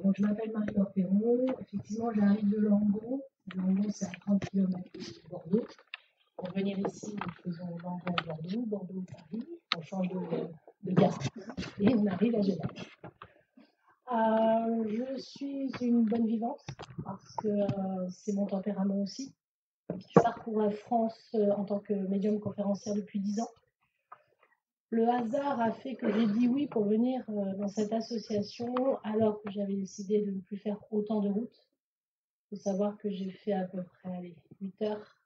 Donc, je m'appelle Marie-Laure Perron. Effectivement, j'arrive de Langon. Langon, c'est à 30 km de Bordeaux. Pour venir ici, nous faisons Langon-Bordeaux, Bordeaux-Paris. On change de gare et on arrive à Genève. Je suis une bonne vivante parce que c'est mon tempérament aussi. Je parcours la France en tant que médium conférencière depuis 10 ans. Le hasard a fait que j'ai dit oui pour venir dans cette association alors que j'avais décidé de ne plus faire autant de route. Il faut savoir que j'ai fait à peu près 8 heures,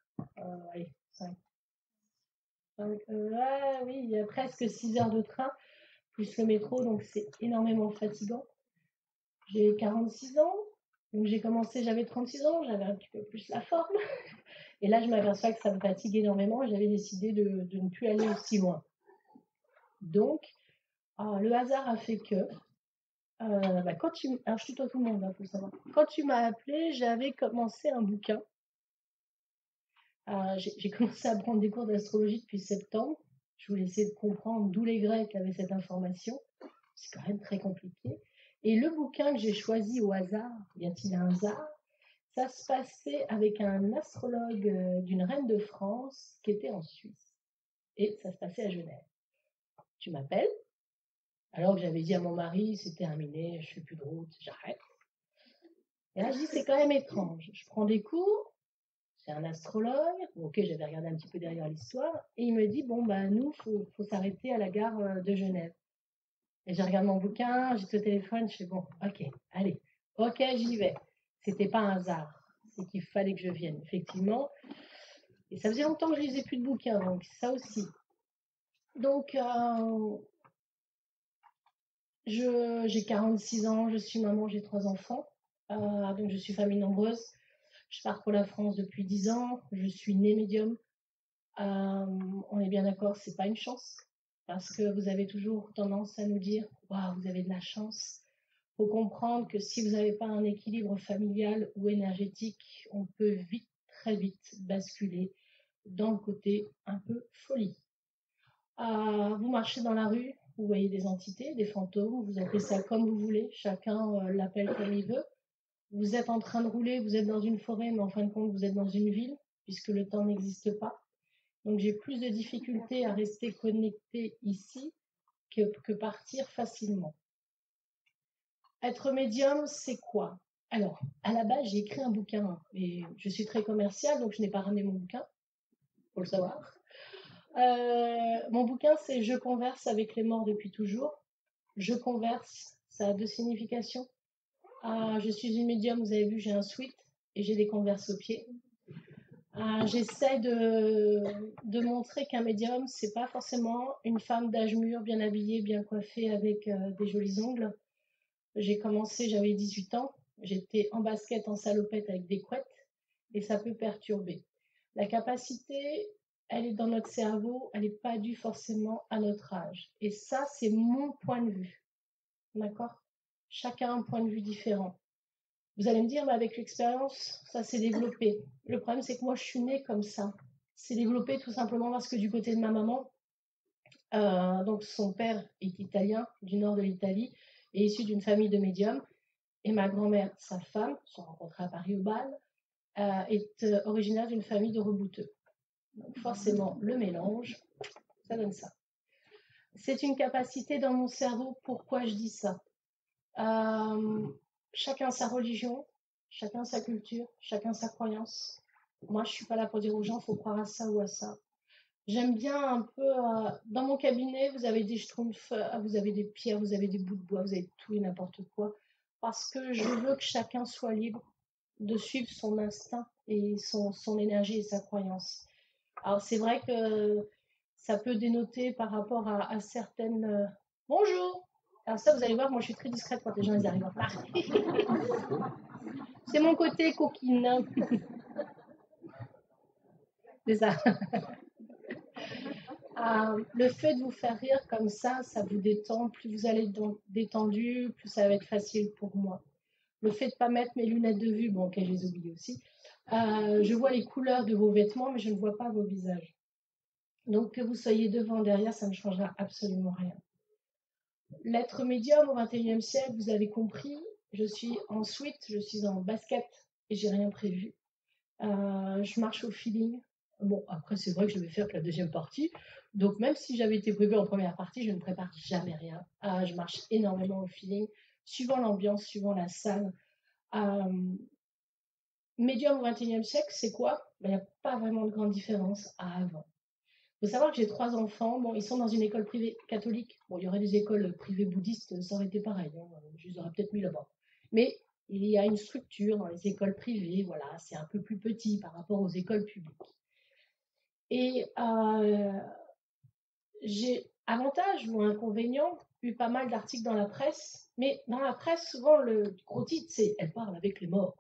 5. Oui, il y a presque 6 heures de train, plus le métro, donc c'est énormément fatigant. J'ai 46 ans, donc j'ai commencé, j'avais 36 ans, j'avais un petit peu plus la forme. Et là, je m'aperçois que ça me fatigue énormément et j'avais décidé de ne plus aller aussi loin. Donc, le hasard a fait que, quand alors je tutoie tout le monde, faut savoir. Quand tu m'as appelé, j'avais commencé un bouquin. J'ai commencé à prendre des cours d'astrologie depuis septembre. Je voulais essayer de comprendre d'où les Grecs avaient cette information. C'est quand même très compliqué. Et le bouquin que j'ai choisi au hasard, y a-t-il un hasard? Ça se passait avec un astrologue d'une reine de France qui était en Suisse. Et ça se passait à Genève. Tu m'appelles? Alors que j'avais dit à mon mari, c'est terminé, je fais plus de route, j'arrête. Et là, je dis, c'est quand même étrange. Je prends des cours, c'est un astrologue. Ok, j'avais regardé un petit peu derrière l'histoire. Et il me dit, bon, nous, faut s'arrêter à la gare de Genève. Et je regarde mon bouquin, j'étais au téléphone, je fais, bon, ok, allez, ok, j'y vais. C'était pas un hasard, c'est qu'il fallait que je vienne, effectivement. Et ça faisait longtemps que je lisais plus de bouquins, donc ça aussi. Donc, j'ai 46 ans, je suis maman, j'ai 3 enfants. Donc, je suis famille nombreuse. Je parcours la France depuis 10 ans. Je suis née médium. On est bien d'accord, c'est pas une chance. Parce que vous avez toujours tendance à nous dire waouh, vous avez de la chance. Il faut comprendre que si vous n'avez pas un équilibre familial ou énergétique, on peut vite, très vite basculer dans le côté un peu folie. Vous marchez dans la rue, vous voyez des entités, des fantômes, vous appelez ça comme vous voulez, chacun l'appelle comme il veut. Vous êtes en train de rouler, vous êtes dans une forêt, mais en fin de compte, vous êtes dans une ville, puisque le temps n'existe pas. Donc j'ai plus de difficultés à rester connecté ici que partir facilement. Être médium, c'est quoi? Alors, à la base, j'ai écrit un bouquin, et je suis très commerciale, donc je n'ai pas ramené mon bouquin, faut le savoir. Mon bouquin, c'est « Je converse avec les morts depuis toujours ». Je converse, ça a 2 significations. Je suis une médium, vous avez vu, j'ai un sweat et j'ai des converses aux pieds. J'essaie de montrer qu'un médium, c'est pas forcément une femme d'âge mûr, bien habillée, bien coiffée, avec des jolis ongles. J'ai commencé, j'avais 18 ans, j'étais en basket, en salopette avec des couettes, et ça peut perturber. La capacité, elle est dans notre cerveau, elle n'est pas due forcément à notre âge. Et ça, c'est mon point de vue. D'accord? Chacun a un point de vue différent. Vous allez me dire, mais avec l'expérience, ça s'est développé. Le problème, c'est que moi, je suis née comme ça. C'est développé tout simplement parce que du côté de ma maman, donc son père est italien, du nord de l'Italie, et issu d'une famille de médiums. Et ma grand-mère, sa femme, se sont rencontrées à Paris au bal, est originaire d'une famille de rebouteux. Donc forcément, le mélange, ça donne ça. C'est une capacité dans mon cerveau. Pourquoi je dis ça? Chacun sa religion, chacun sa culture, chacun sa croyance. Moi, je ne suis pas là pour dire aux gens, il faut croire à ça ou à ça. J'aime bien un peu, dans mon cabinet, vous avez des schtroumpfs, vous avez des pierres, vous avez des bouts de bois, vous avez tout et n'importe quoi. Parce que je veux que chacun soit libre de suivre son instinct et son énergie et sa croyance. Alors, c'est vrai que ça peut dénoter par rapport à certaines... Bonjour! Alors ça, vous allez voir, moi je suis très discrète quand les gens ils arrivent en retard. C'est mon côté coquine. C'est ça. Le fait de vous faire rire comme ça vous détend. Plus vous allez être détendu, plus ça va être facile pour moi. Le fait de ne pas mettre mes lunettes de vue, bon ok, je les oublie aussi. Je vois les couleurs de vos vêtements, mais je ne vois pas vos visages. Donc que vous soyez devant, derrière, ça ne changera absolument rien. L'être médium au XXIe siècle, vous avez compris, je suis en sweat, je suis en basket et j'ai rien prévu. Je marche au feeling. Bon, après, c'est vrai que je vais faire que la deuxième partie. Donc, même si j'avais été prévue en première partie, je ne prépare jamais rien. Je marche énormément au feeling, suivant l'ambiance, suivant la salle. Euh, Médium au XXIe siècle, c'est quoi? Il n'y a pas vraiment de grande différence à avant. Il faut savoir que j'ai 3 enfants. Bon, ils sont dans une école privée catholique. Bon, il y aurait des écoles privées bouddhistes, ça aurait été pareil, hein. Je les aurais peut-être mis là-bas. Mais il y a une structure dans les écoles privées, voilà, c'est un peu plus petit par rapport aux écoles publiques. Et j'ai avantage ou inconvénient, eu pas mal d'articles dans la presse, mais dans la presse, souvent le gros titre, c'est «Elle parle avec les morts».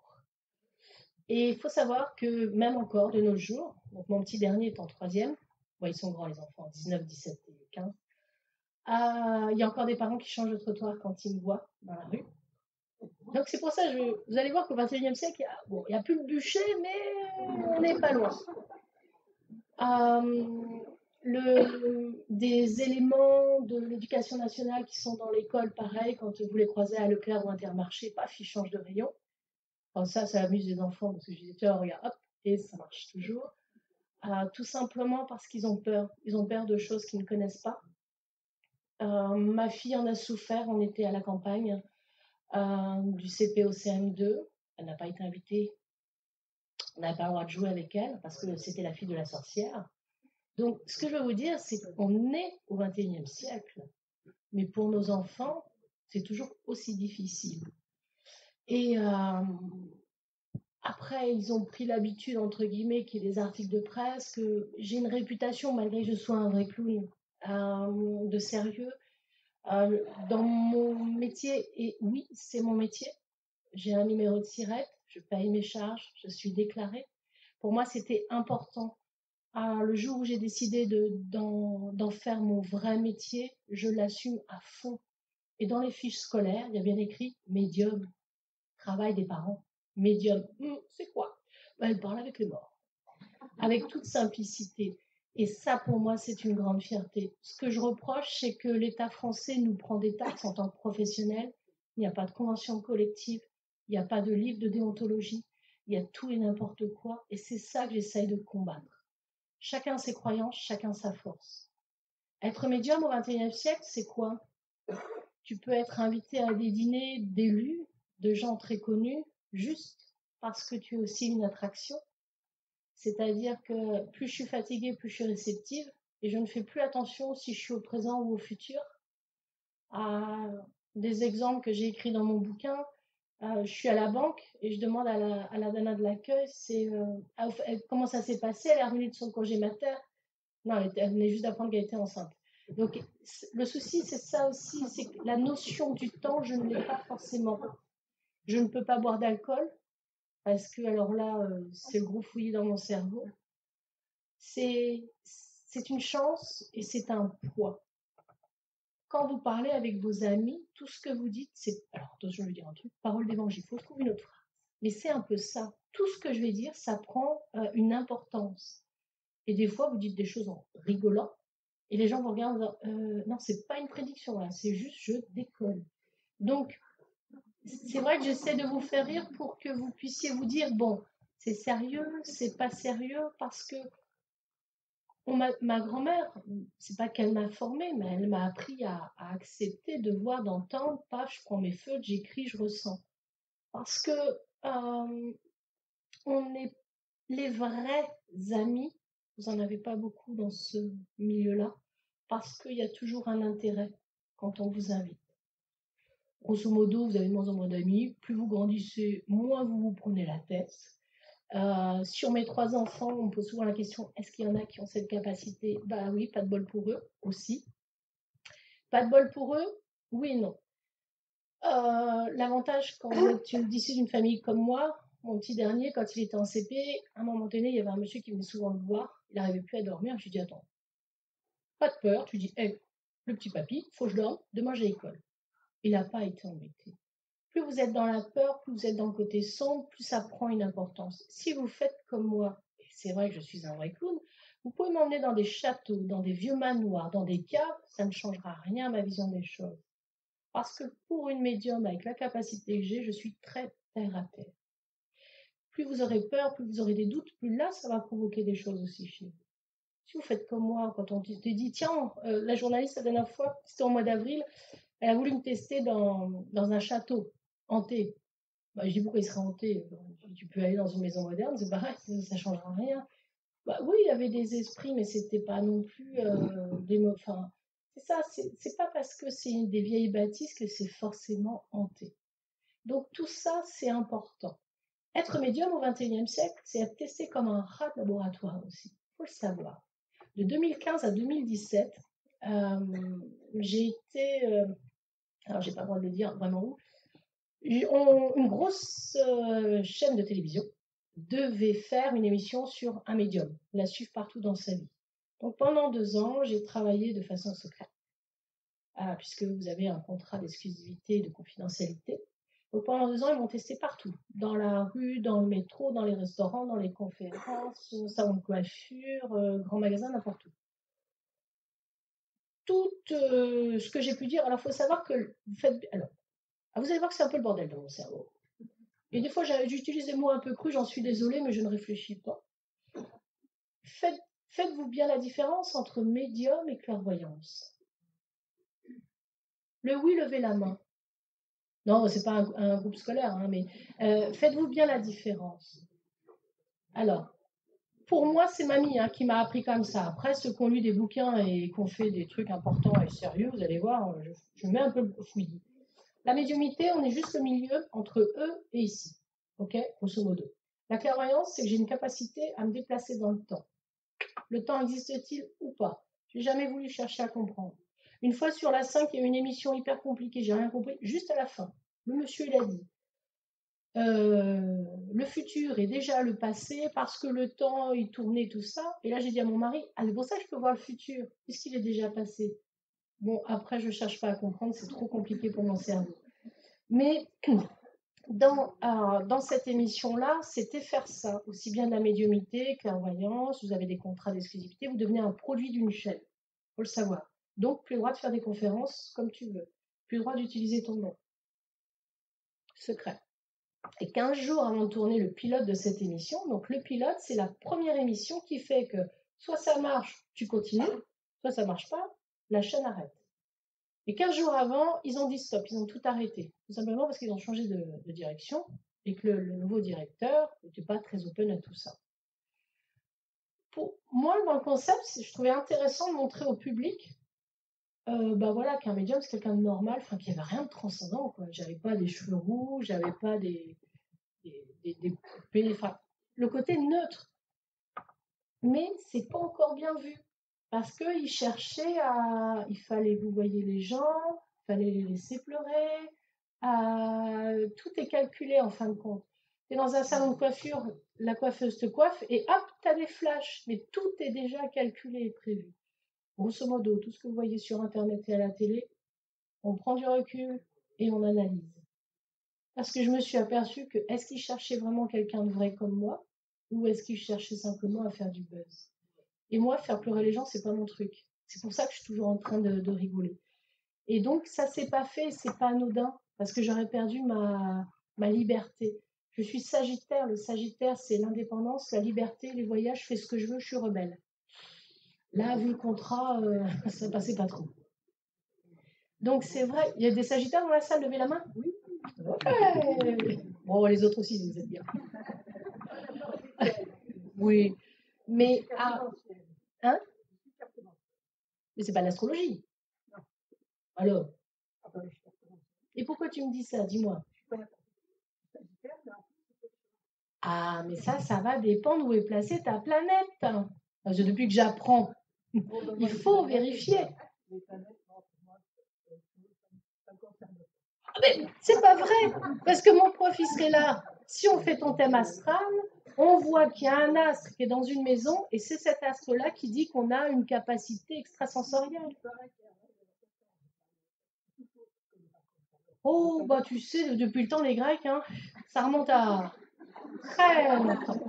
Et il faut savoir que même encore de nos jours, donc mon petit dernier est en troisième, bon, ils sont grands les enfants, 19, 17 et 15, il y a encore des parents qui changent de trottoir quand ils me voient dans la rue. Donc c'est pour ça, vous allez voir qu'au XXIe siècle, il y a plus de bûcher, mais on n'est pas loin. Des éléments de l'éducation nationale qui sont dans l'école, pareil, quand vous les croisez à Leclerc ou Intermarché, paf, ils changent de rayon. Enfin, ça amuse les enfants, parce que je disais, tiens, regarde, hop, et ça marche toujours. Tout simplement parce qu'ils ont peur. Ils ont peur de choses qu'ils ne connaissent pas. Ma fille en a souffert, on était à la campagne du CP au CM2. Elle n'a pas été invitée. On n'avait pas le droit de jouer avec elle parce que c'était la fille de la sorcière. Donc, ce que je veux vous dire, c'est qu'on est au XXIe siècle, mais pour nos enfants, c'est toujours aussi difficile. Et après, ils ont pris l'habitude, entre guillemets, qu'il y ait des articles de presse, que j'ai une réputation, malgré que je sois un vrai clown, de sérieux, dans mon métier. Et oui, c'est mon métier. J'ai un numéro de SIRET, je paye mes charges, je suis déclarée. Pour moi, c'était important. Le jour où j'ai décidé d'en faire mon vrai métier, je l'assume à fond. Et dans les fiches scolaires, il y a bien écrit médium, travail des parents. Médium, c'est quoi? Elle parle avec les morts, avec toute simplicité. Et ça, pour moi, c'est une grande fierté. Ce que je reproche, c'est que l'État français nous prend des taxes en tant que professionnels. Il n'y a pas de convention collective, il n'y a pas de livre de déontologie, il y a tout et n'importe quoi. Et c'est ça que j'essaye de combattre. Chacun ses croyances, chacun sa force. Être médium au XXIe siècle, c'est quoi? Tu peux être invité à des dîners d'élus, de gens très connus, juste parce que tu es aussi une attraction. C'est-à-dire que plus je suis fatiguée, plus je suis réceptive, et je ne fais plus attention si je suis au présent ou au futur. Des exemples que j'ai écrits dans mon bouquin, je suis à la banque et je demande à la nana de l'accueil, comment ça s'est passé, elle est revenue de son congé mater. Non, elle venait juste d'apprendre qu'elle était enceinte. Donc, le souci, c'est ça aussi, c'est que la notion du temps, je ne l'ai pas forcément. Je ne peux pas boire d'alcool, parce que, alors là, c'est le gros fouillis dans mon cerveau. C'est une chance et c'est un poids. Quand vous parlez avec vos amis, tout ce que vous dites, c'est... Alors, attention, je vais dire un truc, parole d'évangile, il faut trouver une autre phrase. Mais c'est un peu ça. Tout ce que je vais dire, ça prend une importance. Et des fois, vous dites des choses en rigolant, et les gens vous regardent en disant, non, c'est pas une prédiction, là, c'est juste je décolle. Donc, c'est vrai que j'essaie de vous faire rire pour que vous puissiez vous dire, bon, c'est sérieux, c'est pas sérieux, parce que ma grand-mère, c'est pas qu'elle m'a formée, mais elle m'a appris à accepter de voir, d'entendre, paf, je prends mes feutres, j'écris, je ressens. Parce que on est les vrais amis, vous en avez pas beaucoup dans ce milieu-là, parce qu'il y a toujours un intérêt quand on vous invite. Grosso modo, vous avez de moins en moins d'amis, plus vous grandissez, moins vous vous prenez la tête. Sur mes 3 enfants, on me pose souvent la question, est-ce qu'il y en a qui ont cette capacité? Bah oui, pas de bol pour eux aussi. Pas de bol pour eux? Oui et non. L'avantage quand vous êtes issu d'une famille comme moi, mon petit dernier, quand il était en CP, à un moment donné, il y avait un monsieur qui venait souvent le voir, il n'arrivait plus à dormir, je lui dis attends, pas de peur, tu dis, hey, le petit papy, faut que je dorme, demain j'ai école. Il n'a pas été embêté. Plus vous êtes dans la peur, plus vous êtes dans le côté sombre, plus ça prend une importance. Si vous faites comme moi, et c'est vrai que je suis un vrai clown, vous pouvez m'emmener dans des châteaux, dans des vieux manoirs, dans des caves, ça ne changera rien à ma vision des choses. Parce que pour une médium, avec la capacité que j'ai, je suis très terre à terre. Plus vous aurez peur, plus vous aurez des doutes, plus là, ça va provoquer des choses aussi chez vous. Si vous faites comme moi, quand on te dit, tiens, la journaliste, la dernière fois, c'était au mois d'avril, elle a voulu me tester dans un château hanté. Bah, je dis, pourquoi il serait hanté? Tu peux aller dans une maison moderne, c'est pareil, ça ne changera rien. Bah, oui, il y avait des esprits, mais c'était pas non plus des mots. Enfin, c'est ça, c'est pas parce que c'est des vieilles bâtisses que c'est forcément hanté. Donc tout ça, c'est important. Être médium au XXIe siècle, c'est être testé comme un rat de laboratoire aussi. Il faut le savoir. De 2015 à 2017, j'ai été, alors j'ai pas le droit de le dire vraiment où, une grosse chaîne de télévision devait faire une émission sur un médium, la suivre partout dans sa vie. Donc pendant 2 ans, j'ai travaillé de façon secrète, puisque vous avez un contrat d'exclusivité et de confidentialité. Donc pendant 2 ans, ils m'ont testé partout, dans la rue, dans le métro, dans les restaurants, dans les conférences, salon de coiffure, grand magasin, n'importe où. Tout ce que j'ai pu dire, alors il faut savoir que vous faites... Alors, vous allez voir que c'est un peu le bordel dans mon cerveau. Et des fois, j'utilise des mots un peu crus, j'en suis désolée, mais je ne réfléchis pas. Faites-vous bien la différence entre médium et clairvoyance. Le oui, levez la main. Non, c'est pas un groupe scolaire, hein, mais faites-vous bien la différence. Alors, pour moi, c'est mamie qui m'a appris comme ça. Après, ceux qui ont lu des bouquins et qui ont fait des trucs importants et sérieux, vous allez voir, je mets un peu le fouillis. La médiumnité, on est juste au milieu entre eux et ici. Ok, grosso modo. La clairvoyance, c'est que j'ai une capacité à me déplacer dans le temps. Le temps existe-t-il ou pas? J'ai jamais voulu chercher à comprendre. Une fois sur la 5, il y a eu une émission hyper compliquée, j'ai rien compris, juste à la fin. Le monsieur, il a dit le futur est déjà le passé parce que le temps, il tournait, tout ça. Et là, j'ai dit à mon mari, c'est pour ça que je peux voir le futur, puisqu'il est déjà passé. Bon, après, je cherche pas à comprendre, c'est trop compliqué pour mon cerveau. Mais dans cette émission-là, c'était faire ça, aussi bien de la médiumnité, clairvoyance, vous avez des contrats d'exclusivité, vous devenez un produit d'une chaîne, il faut le savoir. Donc, plus le droit de faire des conférences comme tu veux, plus le droit d'utiliser ton nom. Secret. Et 15 jours avant de tourner le pilote de cette émission, donc le pilote, c'est la première émission qui fait que soit ça marche, tu continues, soit ça marche pas, la chaîne arrête. Et 15 jours avant, ils ont dit stop, ils ont tout arrêté. Tout simplement parce qu'ils ont changé de direction et que le nouveau directeur n'était pas très open à tout ça. Pour moi, dans le concept, je trouvais intéressant de montrer au public voilà, qu'un médium, c'est quelqu'un de normal, qu'il n'y avait rien de transcendant. J'avais pas des cheveux roux, j'avais pas des poupées, le côté neutre. Mais c'est pas encore bien vu. Parce qu'il cherchait il fallait vous voyez les gens, il fallait les laisser pleurer, tout est calculé en fin de compte. Tu es dans un salon de coiffure, la coiffeuse te coiffe et hop, tu as des flashs, mais tout est déjà calculé et prévu. Grosso modo, tout ce que vous voyez sur Internet et à la télé, on prend du recul et on analyse. Parce que je me suis aperçue que est-ce qu'il cherchait vraiment quelqu'un de vrai comme moi ou est-ce qu'il cherchait simplement à faire du buzz? Et moi, faire pleurer les gens, c'est pas mon truc. C'est pour ça que je suis toujours en train de rigoler. Et donc, ça s'est pas fait, c'est pas anodin, parce que j'aurais perdu ma liberté. Je suis Sagittaire. Le Sagittaire, c'est l'indépendance, la liberté, les voyages, je fais ce que je veux, je suis rebelle. Là, vu le contrat, ça passait pas trop. Donc, c'est vrai, il y a des Sagittaires dans la salle, levez la main? Oui. Ouais. Bon, les autres aussi, vous êtes bien. Oui. Mais, hein? Mais c'est pas l'astrologie. Alors? Et pourquoi tu me dis ça? Dis-moi. Ah, mais ça va dépendre où est placée ta planète. Parce que depuis que j'apprends, il faut vérifier. Mais c'est pas vrai, parce que mon prof, il serait là. Si on fait ton thème astral, on voit qu'il y a un astre qui est dans une maison, et c'est cet astre-là qui dit qu'on a une capacité extrasensorielle. Oh, bah tu sais, depuis le temps des Grecs, ça remonte à très longtemps.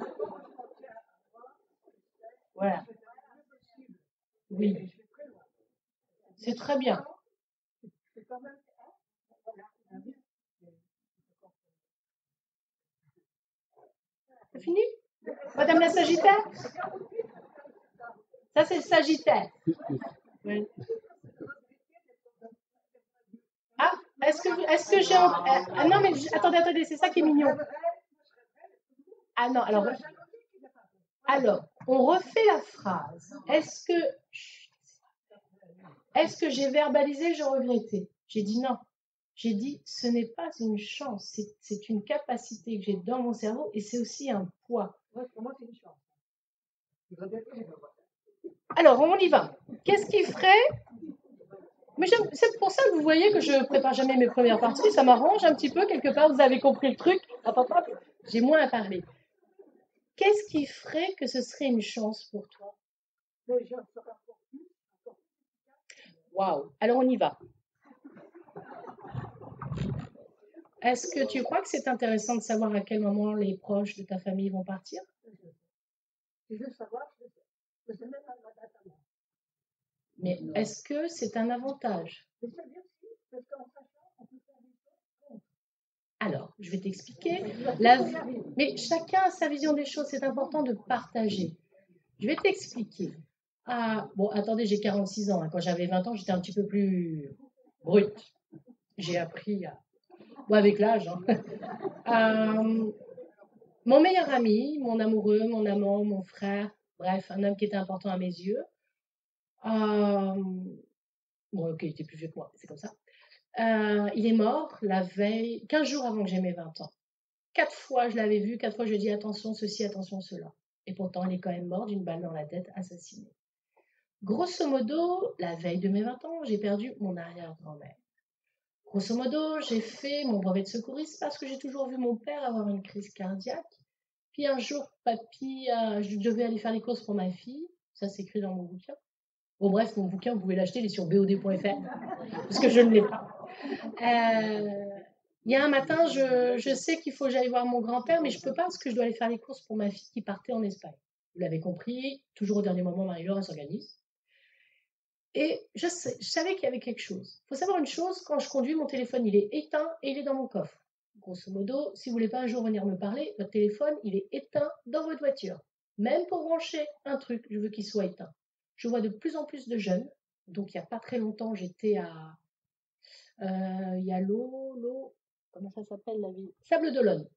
Voilà. Oui. C'est très bien. C'est fini? Madame la Sagittaire? Ça, c'est le Sagittaire. Oui. Ah, est-ce que j'ai... Ah non, mais attendez, c'est ça qui est mignon. Ah non, alors, on refait la phrase. Est-ce que j'ai verbalisé, j'ai regretté? J'ai dit non. J'ai dit, ce n'est pas une chance, c'est une capacité que j'ai dans mon cerveau et c'est aussi un poids. Pour moi, c'est une chance. Alors, on y va. Qu'est-ce qui ferait? Mais c'est pour ça que vous voyez que je prépare jamais mes premières parties. Ça m'arrange un petit peu, quelque part, vous avez compris le truc. Hop, hop, hop. J'ai moins à parler. Qu'est-ce qui ferait que ce serait une chance pour toi? Waouh. Alors, on y va. Est-ce que tu crois que c'est intéressant de savoir à quel moment les proches de ta famille vont partir? Je veux savoir, je sais même pas la date à moi. Mais est-ce que c'est un avantage? Je sais bien si, parce qu'en sachant, on peut faire des choses. Alors, je vais t'expliquer. Mais chacun a sa vision des choses, c'est important de partager. Je vais t'expliquer. Ah, bon, attendez, j'ai 46 ans. Hein. Quand j'avais 20 ans, j'étais un petit peu plus brute. J'ai appris à... Bon, avec l'âge. Hein. Mon meilleur ami, mon amoureux, mon amant, mon frère, bref, un homme qui était important à mes yeux. Bon, ok, il était plus vieux que moi, c'est comme ça. Il est mort la veille, 15 jours avant que j'aie mes 20 ans. 4 fois, je l'avais vu, 4 fois, je lui ai dit attention ceci, attention cela. Et pourtant, il est quand même mort d'une balle dans la tête, assassiné. Grosso modo, la veille de mes 20 ans, j'ai perdu mon arrière-grand-mère. Grosso modo, j'ai fait mon brevet de secouriste parce que j'ai toujours vu mon père avoir une crise cardiaque. Puis un jour, papy, je devais aller faire les courses pour ma fille. Ça, c'est écrit dans mon bouquin. Bon, bref, mon bouquin, vous pouvez l'acheter, il est sur bod.fr, parce que je ne l'ai pas. Il y a un matin, je sais qu'il faut que j'aille voir mon grand-père, mais je ne peux pas parce que je dois aller faire les courses pour ma fille qui partait en Espagne. Vous l'avez compris, toujours au dernier moment, Marie-Laure, elle s'organise. Et je savais qu'il y avait quelque chose. Il faut savoir une chose, quand je conduis, mon téléphone, il est éteint et il est dans mon coffre. Grosso modo, si vous voulez pas un jour venir me parler, votre téléphone, il est éteint dans votre voiture. Même pour brancher un truc, je veux qu'il soit éteint. Je vois de plus en plus de jeunes. Donc, il n'y a pas très longtemps, j'étais à... il y a comment ça s'appelle la ville? Sable d'Olonne.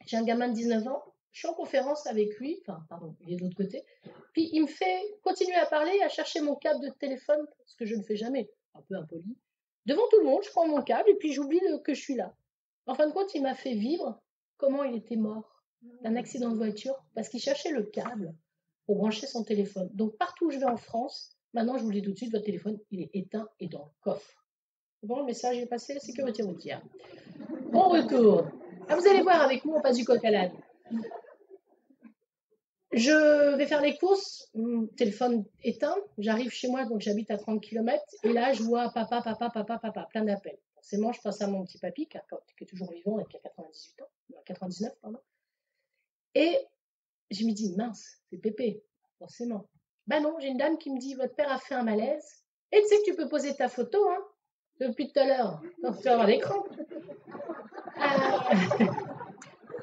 J'ai un gamin de 19 ans, je suis en conférence avec lui, enfin, pardon, il est de l'autre côté, puis il me fait continuer à parler, à chercher mon câble de téléphone, ce que je ne fais jamais, un peu impoli. Devant tout le monde, je prends mon câble et puis j'oublie que je suis là. En fin de compte, il m'a fait vivre comment il était mort d'un accident de voiture parce qu'il cherchait le câble pour brancher son téléphone. Donc partout où je vais en France, maintenant je vous le dis tout de suite, votre téléphone, il est éteint et dans le coffre. Bon, le message est passé, sécurité routière. On retourne. Ah, vous allez voir, avec nous, on passe du coq à l'âne. Je vais faire les courses, téléphone éteint, j'arrive chez moi, donc j'habite à 30 km, et là je vois papa, plein d'appels. Forcément, je pense à mon petit papy, qui est toujours vivant et qui a 98 ans, 99, pardon. Et je me dis, mince, c'est Pépé, forcément. Ben non, j'ai une dame qui me dit, votre père a fait un malaise, et tu sais que tu peux poser ta photo, hein, depuis tout à l'heure, donc tu vas avoir l'écran.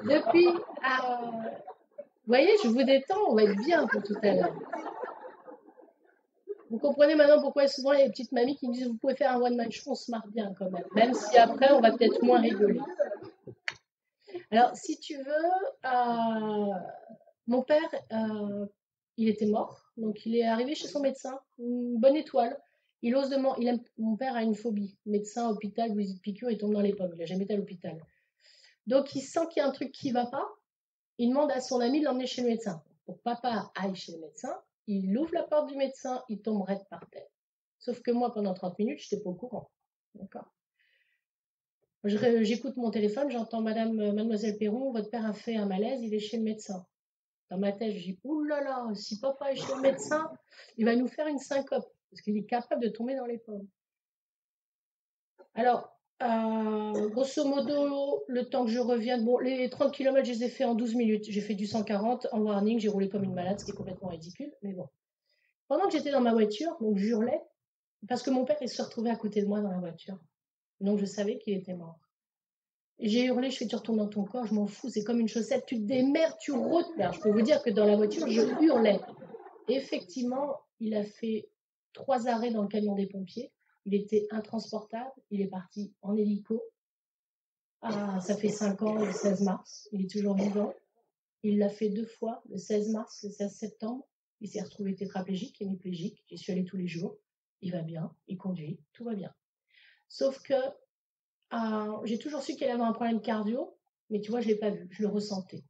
Depuis, vous voyez, je vous détends, on va être bien pour tout à l'heure. Vous comprenez maintenant pourquoi souvent il y a des petites mamies qui me disent vous pouvez faire un one-man show, on se marre bien quand même, même si après on va peut-être moins rigoler. Alors, si tu veux, mon père, il était mort, donc il est arrivé chez son médecin, une bonne étoile. Il ose demander, mon père a une phobie, médecin, hôpital, visite piqûre, il tombe dans les pommes, il n'a jamais été à l'hôpital. Donc il sent qu'il y a un truc qui ne va pas, il demande à son ami de l'emmener chez le médecin. Pour que papa aille chez le médecin, il ouvre la porte du médecin, il tombe raide par terre. Sauf que moi, pendant 30 minutes, je n'étais pas au courant. D'accord. J'écoute mon téléphone, j'entends Mademoiselle Perron, votre père a fait un malaise, il est chez le médecin. Dans ma tête, je dis, oulala, si papa est chez le médecin, il va nous faire une syncope, parce qu'il est capable de tomber dans les pommes. Alors, grosso modo, le temps que je revienne, bon, les 30 km, je les ai fait en 12 minutes. J'ai fait du 140 en warning, j'ai roulé comme une malade, ce qui est complètement ridicule, mais bon. Pendant que j'étais dans ma voiture, donc j'hurlais, parce que mon père, il se retrouvait à côté de moi dans la voiture. Donc je savais qu'il était mort. J'ai hurlé, je fais, tu retournes dans ton corps, je m'en fous, c'est comme une chaussette, tu te démerdes, tu retournes. Je peux vous dire que dans la voiture, je hurlais. Effectivement, il a fait 3 arrêts dans le camion des pompiers. Il était intransportable, il est parti en hélico. Ah, ça fait 5 ans, le 16 mars, il est toujours vivant. Il l'a fait 2 fois, le 16 mars, le 16 septembre. Il s'est retrouvé tétraplégique, hémiplégique. J'y suis allée tous les jours. Il va bien, il conduit, tout va bien. Sauf que j'ai toujours su qu'il avait un problème cardio, mais tu vois, je ne l'ai pas vu, je le ressentais.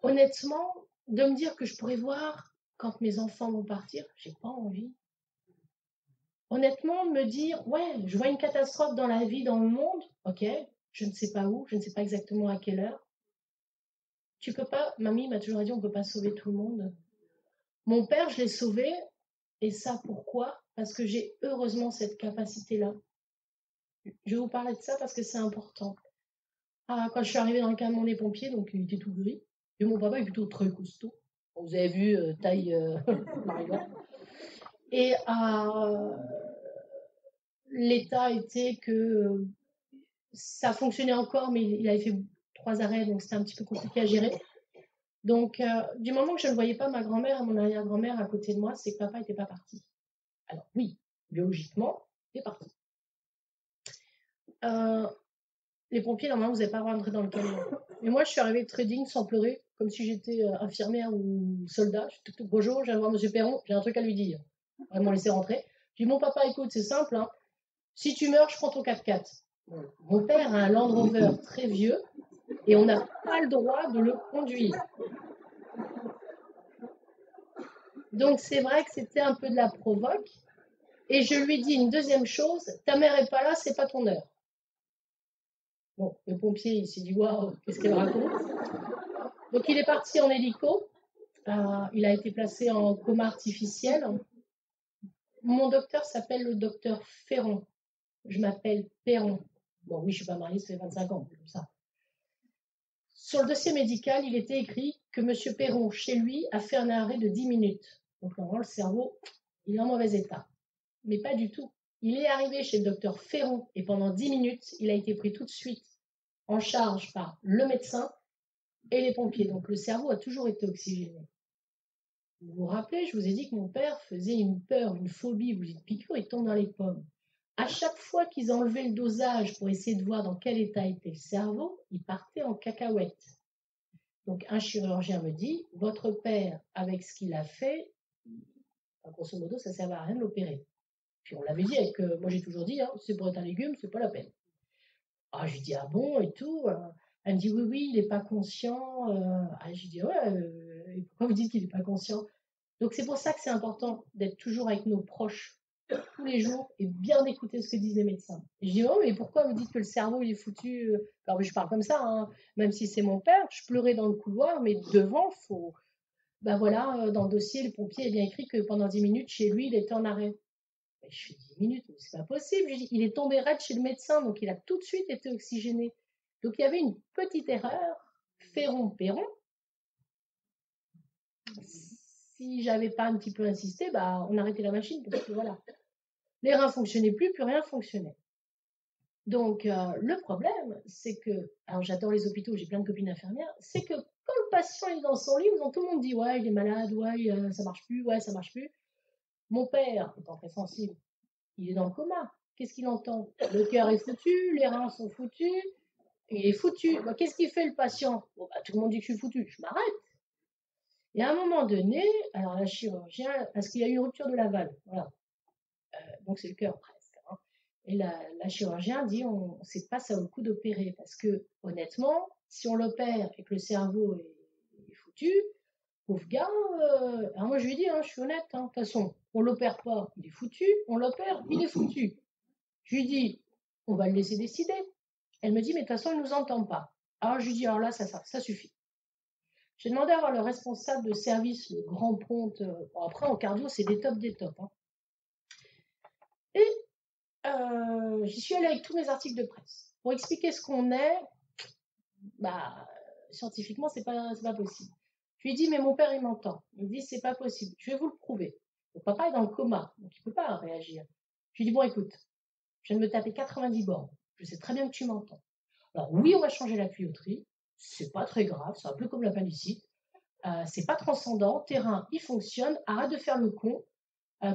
Honnêtement, de me dire que je pourrais voir quand mes enfants vont partir, j'ai pas envie. Honnêtement, me dire, ouais, je vois une catastrophe dans la vie, dans le monde, ok, je ne sais pas où, je ne sais pas exactement à quelle heure. Tu peux pas, mamie m'a toujours dit, on ne peut pas sauver tout le monde. Mon père, je l'ai sauvé, et ça pourquoi? Parce que j'ai heureusement cette capacité-là. Je vais vous parler de ça parce que c'est important. Quand je suis arrivée dans le camion des pompiers, donc il était tout gris, et mon papa est plutôt très costaud. Vous avez vu, taille Marion. Et l'état était que ça fonctionnait encore, mais il avait fait 3 arrêts, donc c'était un petit peu compliqué à gérer. Donc, du moment que je ne voyais pas ma grand-mère et mon arrière-grand-mère à côté de moi, c'est que papa n'était pas parti. Alors oui, biologiquement, il est parti. Les pompiers, normalement, vous n'avez pas le droit d'entrer dans le camion. Mais moi, je suis arrivée très digne, sans pleurer, comme si j'étais infirmière ou soldat. Je suis bonjour, je viens voir M. Perron, j'ai un truc à lui dire. Ils m'ont laissé rentrer. Je dis, mon papa, écoute, c'est simple, hein. Si tu meurs, je prends ton 4x4. Mon père a un Land Rover très vieux et on n'a pas le droit de le conduire. Donc, c'est vrai que c'était un peu de la provoque. Et je lui dis une deuxième chose, ta mère est pas là, c'est pas ton heure. Bon, le pompier, il s'est dit, waouh, qu'est-ce qu'elle raconte? Donc, il est parti en hélico. Il a été placé en coma artificiel. Mon docteur s'appelle le docteur Ferron. Je m'appelle Perron. Bon, oui, je ne suis pas mariée, ça fait 25 ans, comme ça. Sur le dossier médical, il était écrit que M. Perron, chez lui, a fait un arrêt de 10 minutes. Donc, normalement, le cerveau, il est en mauvais état. Mais pas du tout. Il est arrivé chez le docteur Ferron et pendant 10 minutes, il a été pris tout de suite en charge par le médecin et les pompiers. Donc, le cerveau a toujours été oxygéné. Vous vous rappelez, je vous ai dit que mon père faisait une peur, une phobie, vous dites piqûre, il tombe dans les pommes. À chaque fois qu'ils enlevaient le dosage pour essayer de voir dans quel état était le cerveau, il partait en cacahuète. Donc un chirurgien me dit, votre père, avec ce qu'il a fait, grosso modo, ça ne sert à rien de l'opérer. Puis on l'avait dit, moi j'ai toujours dit, hein, c'est pour être un légume, c'est pas la peine. Je lui dis, ah bon, et tout. Elle me dit, oui, oui, il n'est pas conscient. Je lui dis, ouais, et pourquoi vous dites qu'il n'est pas conscient? Donc c'est pour ça que c'est important d'être toujours avec nos proches tous les jours et bien d'écouter ce que disent les médecins. Et je dis, oh, mais pourquoi vous dites que le cerveau il est foutu? Alors je parle comme ça, hein, même si c'est mon père, je pleurais dans le couloir, mais devant, faut. Ben voilà, dans le dossier, le pompier a bien écrit que pendant 10 minutes, chez lui, il était en arrêt. Et je fais 10 minutes, mais c'est pas possible. Je dis, il est tombé raide chez le médecin, donc il a tout de suite été oxygéné. Donc il y avait une petite erreur, Ferron-Perron. Si j'avais pas un petit peu insisté, on arrêtait la machine, parce que voilà. Les reins fonctionnaient plus rien fonctionnait. Donc, le problème, c'est que, alors j'adore les hôpitaux, j'ai plein de copines infirmières, c'est que quand le patient est dans son lit, tout le monde dit, ouais, il est malade, ouais, ça marche plus, ouais, ça marche plus. Mon père, étant très sensible, il est dans le coma. Qu'est-ce qu'il entend? Le cœur est foutu, les reins sont foutus, il est foutu. Qu'est-ce qu'il fait le patient? Tout le monde dit que je suis foutu, je m'arrête. Et à un moment donné, alors la chirurgien, parce qu'il y a eu une rupture de la valve, voilà. Donc c'est le cœur presque. Hein. Et la chirurgien dit, on ne sait pas ça vaut le coup d'opérer, parce que honnêtement, si on l'opère et que le cerveau est foutu, pauvre gars, alors moi je lui dis, je suis honnête, de toute façon, on l'opère pas, il est foutu, on l'opère, il est foutu. Je lui dis, on va le laisser décider. Elle me dit, mais de toute façon, il ne nous entend pas. Alors je lui dis, alors là, ça suffit. J'ai demandé à voir le responsable de service, le grand ponte. Après, en cardio, c'est des tops des tops. Hein. Et j'y suis allée avec tous mes articles de presse. Pour expliquer ce qu'on est, scientifiquement, c'est pas possible. Je lui ai dit, mais mon père, il m'entend. Il me dit, c'est pas possible. Je vais vous le prouver. Mon papa est dans le coma, donc il ne peut pas réagir. Je lui ai dit, bon, écoute, je viens de me taper 90 bornes. Je sais très bien que tu m'entends. Alors oui, on va changer la tuyauterie. C'est pas très grave, c'est un peu comme l'appendicite. C'est pas transcendant. Terrain, il fonctionne. Arrête de faire le con.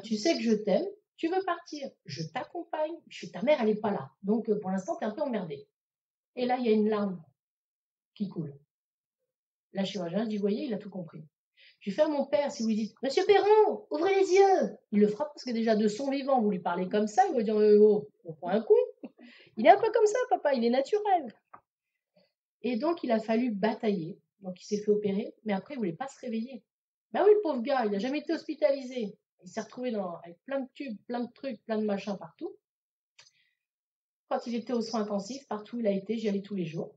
Tu sais que je t'aime. Tu veux partir. Je t'accompagne. Ta mère, elle n'est pas là. Donc pour l'instant, tu es un peu emmerdé. Et là, il y a une larme qui coule. La chirurgien dit, voyez, il a tout compris. Je fais à mon père, si vous lui dites, Monsieur Perron, ouvrez les yeux. Il le fera parce que déjà de son vivant, vous lui parlez comme ça, il va dire, oh, on prend un coup. Il est un peu comme ça, papa, il est naturel. Et donc, il a fallu batailler. Donc, il s'est fait opérer, mais après, il ne voulait pas se réveiller. Ben oui, le pauvre gars, il n'a jamais été hospitalisé. Il s'est retrouvé avec plein de tubes, plein de trucs, plein de machins partout. Quand il était aux soins intensifs, partout où il a été, j'y allais tous les jours,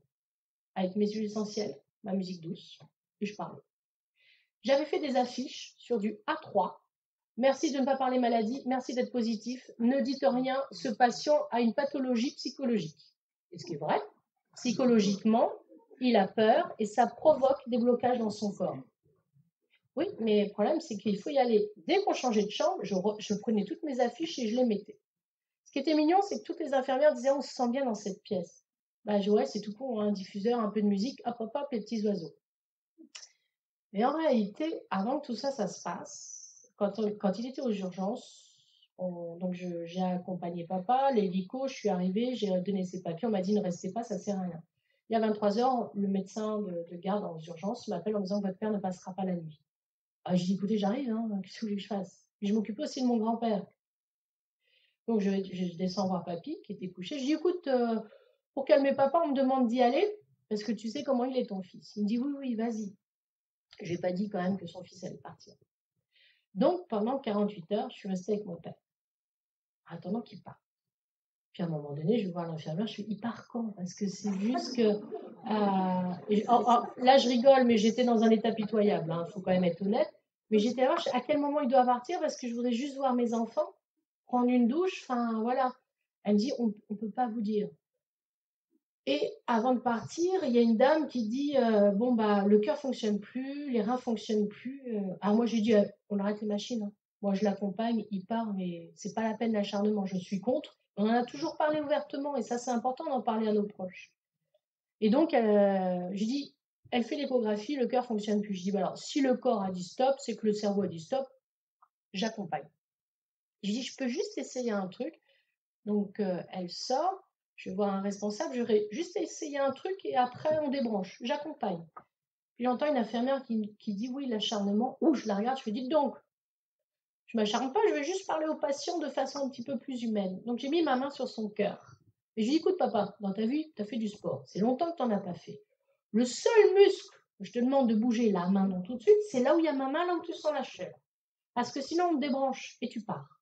avec mes huiles essentielles, ma musique douce, et je parlais. J'avais fait des affiches sur du A3. Merci de ne pas parler maladie, merci d'être positif. Ne dites rien, ce patient a une pathologie psychologique. Et ce qui est vrai, psychologiquement, il a peur et ça provoque des blocages dans son corps. Oui, mais le problème, c'est qu'il faut y aller. Dès qu'on changeait de chambre, je prenais toutes mes affiches et je les mettais. Ce qui était mignon, c'est que toutes les infirmières disaient on se sent bien dans cette pièce. Bah, ouais, c'est tout con, un diffuseur, un peu de musique, hop, hop, hop, les petits oiseaux. Mais en réalité, avant que tout ça, ça se passe, quand il était aux urgences, donc j'ai accompagné papa, l'hélico, je suis arrivée, j'ai donné ses papiers, on m'a dit ne restez pas, ça sert à rien. Il y a 23 heures, le médecin de garde aux urgences m'appelle en me disant que votre père ne passera pas la nuit. Ah, je dis écoutez, j'arrive, hein, qu'est-ce que vous voulez que je fasse? Puis je m'occupais aussi de mon grand-père. Donc je descends voir papy qui était couché. Je dis écoute, pour calmer papa, on me demande d'y aller parce que tu sais comment il est ton fils. Il me dit oui, oui, vas-y. Je n'ai pas dit quand même que son fils allait partir. Donc pendant 48 heures, je suis restée avec mon père, attendant qu'il parte. Puis à un moment donné, je vais voir l'infirmière, je fais il part quand? Parce que c'est juste que. Là, je rigole, mais j'étais dans un état pitoyable, il faut quand même être honnête. Mais j'étais là, à quel moment il doit partir? Parce que je voudrais juste voir mes enfants, prendre une douche, enfin voilà. Elle me dit on ne peut pas vous dire. Et avant de partir, il y a une dame qui dit bon bah le cœur fonctionne plus, les reins fonctionnent plus. Alors moi j'ai dit on arrête les machines. Hein. Moi je l'accompagne, il part, mais c'est pas la peine l'acharnement. Je suis contre. On en a toujours parlé ouvertement et ça c'est important d'en parler à nos proches. Et donc je dis elle fait l'échographie, le cœur fonctionne plus. Je dis bah alors si le corps a dit stop, c'est que le cerveau a dit stop. J'accompagne. Je dis je peux juste essayer un truc. Donc elle sort. Je vais voir un responsable, j'aurais juste essayé un truc et après on débranche. J'accompagne. Puis j'entends une infirmière qui dit oui, l'acharnement. Ouh, je la regarde, je fais dites donc. Je ne m'acharne pas, je vais juste parler au patient de façon un petit peu plus humaine. Donc j'ai mis ma main sur son cœur. Et je lui dis écoute papa, dans ta vie, tu as fait du sport. C'est longtemps que tu n'en as pas fait. Le seul muscle que je te demande de bouger la main non tout de suite, c'est là où il y a ma main, là où tu sens la chair. Parce que sinon on te débranche et tu pars.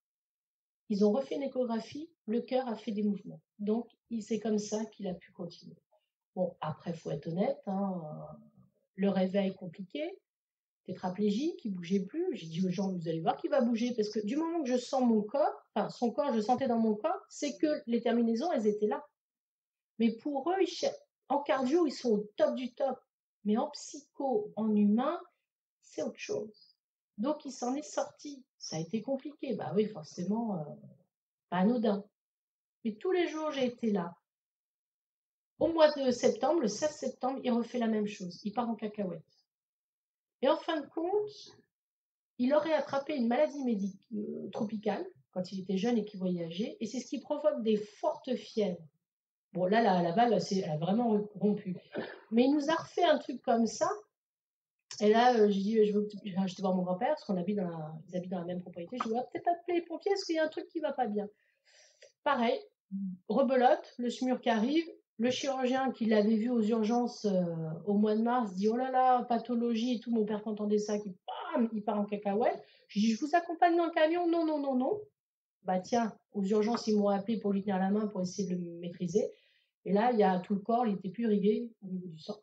Ils ont refait une échographie, le cœur a fait des mouvements. Donc, c'est comme ça qu'il a pu continuer. Bon, après, il faut être honnête, le réveil compliqué, tétraplégique, il ne bougeait plus. J'ai dit aux gens, vous allez voir qu'il va bouger, parce que du moment que je sens mon corps, enfin, son corps, je sentais dans mon corps, c'est que les terminaisons, elles étaient là. Mais pour eux, en cardio, ils sont au top du top. Mais en psycho, en humain, c'est autre chose. Donc, il s'en est sorti. Ça a été compliqué. Bah oui, forcément, pas anodin. Mais tous les jours, j'ai été là. Au mois de septembre, le 16 septembre, il refait la même chose. Il part en cacahuète. Et en fin de compte, il aurait attrapé une maladie tropicale quand il était jeune et qu'il voyageait. Et c'est ce qui provoque des fortes fièvres. Bon, là, la valve, elle a vraiment rompu. Mais il nous a refait un truc comme ça. Et là, j'ai dit, je vais acheter voir mon grand-père, parce qu'on habite ils habitent dans la même propriété. Je dis, peut-être appeler les pompiers, parce qu'il y a un truc qui ne va pas bien. Pareil, rebelote, le SMUR qui arrive, le chirurgien qui l'avait vu aux urgences au mois de mars dit oh là là, pathologie et tout, mon père quand entendait ça, il part en cacahuète. Je dis je vous accompagne dans le camion, non, non, non, non. Bah tiens, aux urgences, ils m'ont appelé pour lui tenir la main pour essayer de le maîtriser. Et là, il y a tout le corps, il n'était plus irrigué au niveau du sang.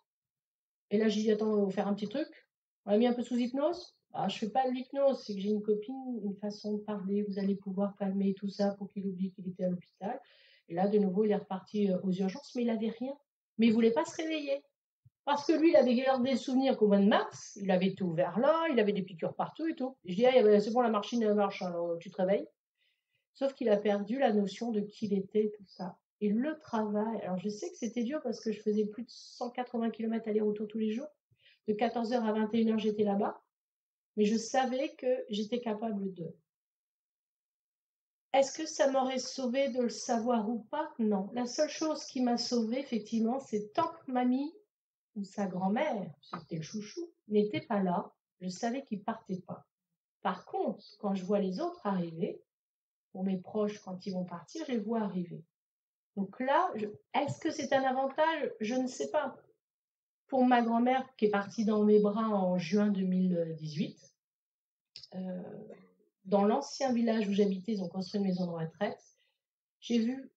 Et là, j'ai dit attends, on va faire un petit truc. On l'a mis un peu sous hypnose. Ah, je fais pas de l'hypnose, c'est que j'ai une copine, une façon de parler, vous allez pouvoir calmer tout ça pour qu'il oublie qu'il était à l'hôpital. Et là, de nouveau, il est reparti aux urgences, mais il n'avait rien. Mais il ne voulait pas se réveiller. Parce que lui, il avait gardé le souvenir qu'au mois de mars, il avait tout ouvert là, il avait des piqûres partout et tout. Et je dis, ah, c'est bon, la machine elle marche, alors tu te réveilles. Sauf qu'il a perdu la notion de qui il était, tout ça. et le travail. Alors, je sais que c'était dur parce que je faisais plus de 180 km aller-retour tous les jours. De 14h à 21h, j'étais là-bas. Mais je savais que j'étais capable de. Est-ce que ça m'aurait sauvé de le savoir ou pas? Non. La seule chose qui m'a sauvée, effectivement, c'est tant que mamie ou sa grand-mère, c'était le chouchou, n'était pas là, je savais qu'il partait pas. Par contre, quand je vois les autres arriver, pour mes proches, quand ils vont partir, je les vois arriver. Donc là, est-ce que c'est un avantage? Je ne sais pas. Pour ma grand-mère qui est partie dans mes bras en juin 2018, dans l'ancien village où j'habitais, ils ont construit une maison de retraite. J'ai vu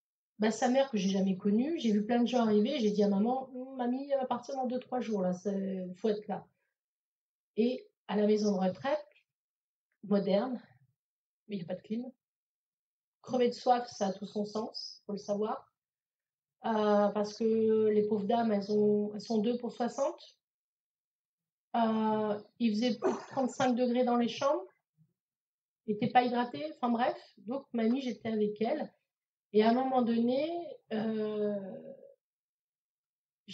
sa mère que j'ai jamais connue. J'ai vu plein de gens arriver. J'ai dit à maman, mamie, elle va partir dans 2-3 jours. Là, faut être là. Et à la maison de retraite, moderne, mais il n'y a pas de clim. Crever de soif, ça a tout son sens, faut le savoir. Parce que les pauvres dames, elles sont 2 pour 60. Il faisait plus de 35 degrés dans les chambres. N'était pas hydratée. Enfin bref, donc mamie, j'étais avec elle. Et à un moment donné, je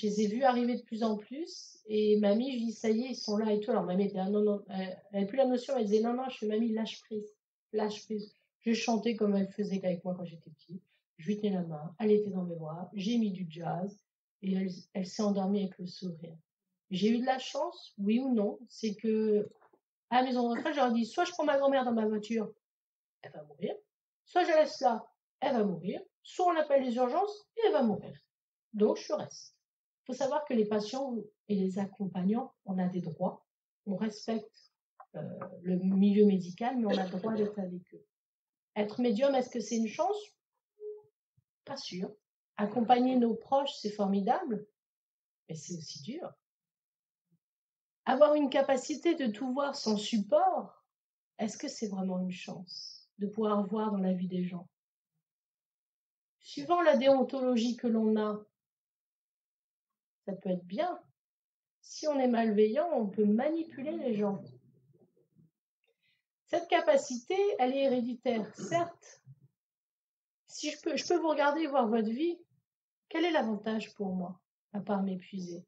les ai vus arriver de plus en plus. Et mamie, je dis, ça y est, ils sont là et tout. Alors mamie était là, non, non, elle n'avait plus la notion. Elle disait, non, non, je suis mamie, lâche prise. Lâche prise. Je chantais comme elle faisait avec moi quand j'étais petite. Je lui tenais la main, elle était dans mes bras, j'ai mis du jazz et elle s'est endormie avec le sourire. J'ai eu de la chance, oui ou non, c'est que à la maison de retraite, je leur dis, soit je prends ma grand-mère dans ma voiture, elle va mourir, soit je la laisse là, elle va mourir, soit on appelle les urgences et elle va mourir. Donc je reste. Il faut savoir que les patients et les accompagnants, on a des droits, on respecte le milieu médical, mais on a le droit d'être avec eux. Être médium, est-ce que c'est une chance? Pas sûr. Accompagner nos proches, c'est formidable, mais c'est aussi dur. Avoir une capacité de tout voir sans support, est-ce que c'est vraiment une chance de pouvoir voir dans la vie des gens? Suivant la déontologie que l'on a, ça peut être bien. Si on est malveillant, on peut manipuler les gens. Cette capacité, elle est héréditaire, certes. Si je peux vous regarder et voir votre vie, quel est l'avantage pour moi, à part m'épuiser?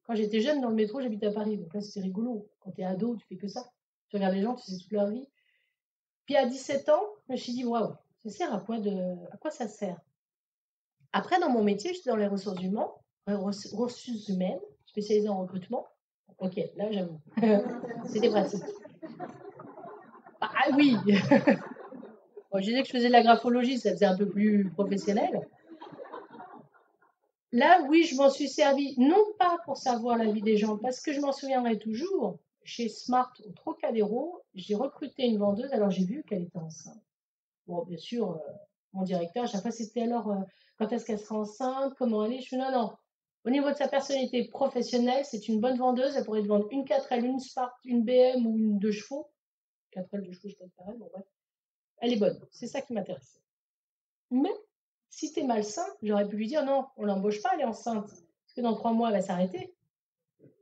Quand j'étais jeune, dans le métro, j'habitais à Paris, donc là, c'était rigolo. Quand t'es ado, tu fais que ça. Tu regardes les gens, tu sais toute leur vie. Puis à 17 ans, je me suis dit, waouh, ça sert à quoi ça sert? Après, dans mon métier, j'étais dans les ressources humaines, spécialisée en recrutement. Ok, là, j'avoue. C'était pratique. Ah oui. Bon, je disais que je faisais de la graphologie, ça faisait un peu plus professionnel. Là, oui, je m'en suis servi, non pas pour savoir la vie des gens, parce que je m'en souviendrai toujours. Chez Smart, au Trocadéro, j'ai recruté une vendeuse, alors j'ai vu qu'elle était enceinte. Bon, bien sûr, mon directeur, à chaque fois, c'était alors, quand est-ce qu'elle sera enceinte, comment elle est? Je dis, non, non. Au niveau de sa personnalité professionnelle, c'est une bonne vendeuse, elle pourrait te vendre une 4L, une Smart, une BM ou une 2 chevaux. 4L, 2 chevaux, je pense pareil, bon, bref. Elle est bonne, c'est ça qui m'intéressait. Mais si t'es malsain, j'aurais pu lui dire non, on l'embauche pas, elle est enceinte. Parce que dans 3 mois, elle va s'arrêter.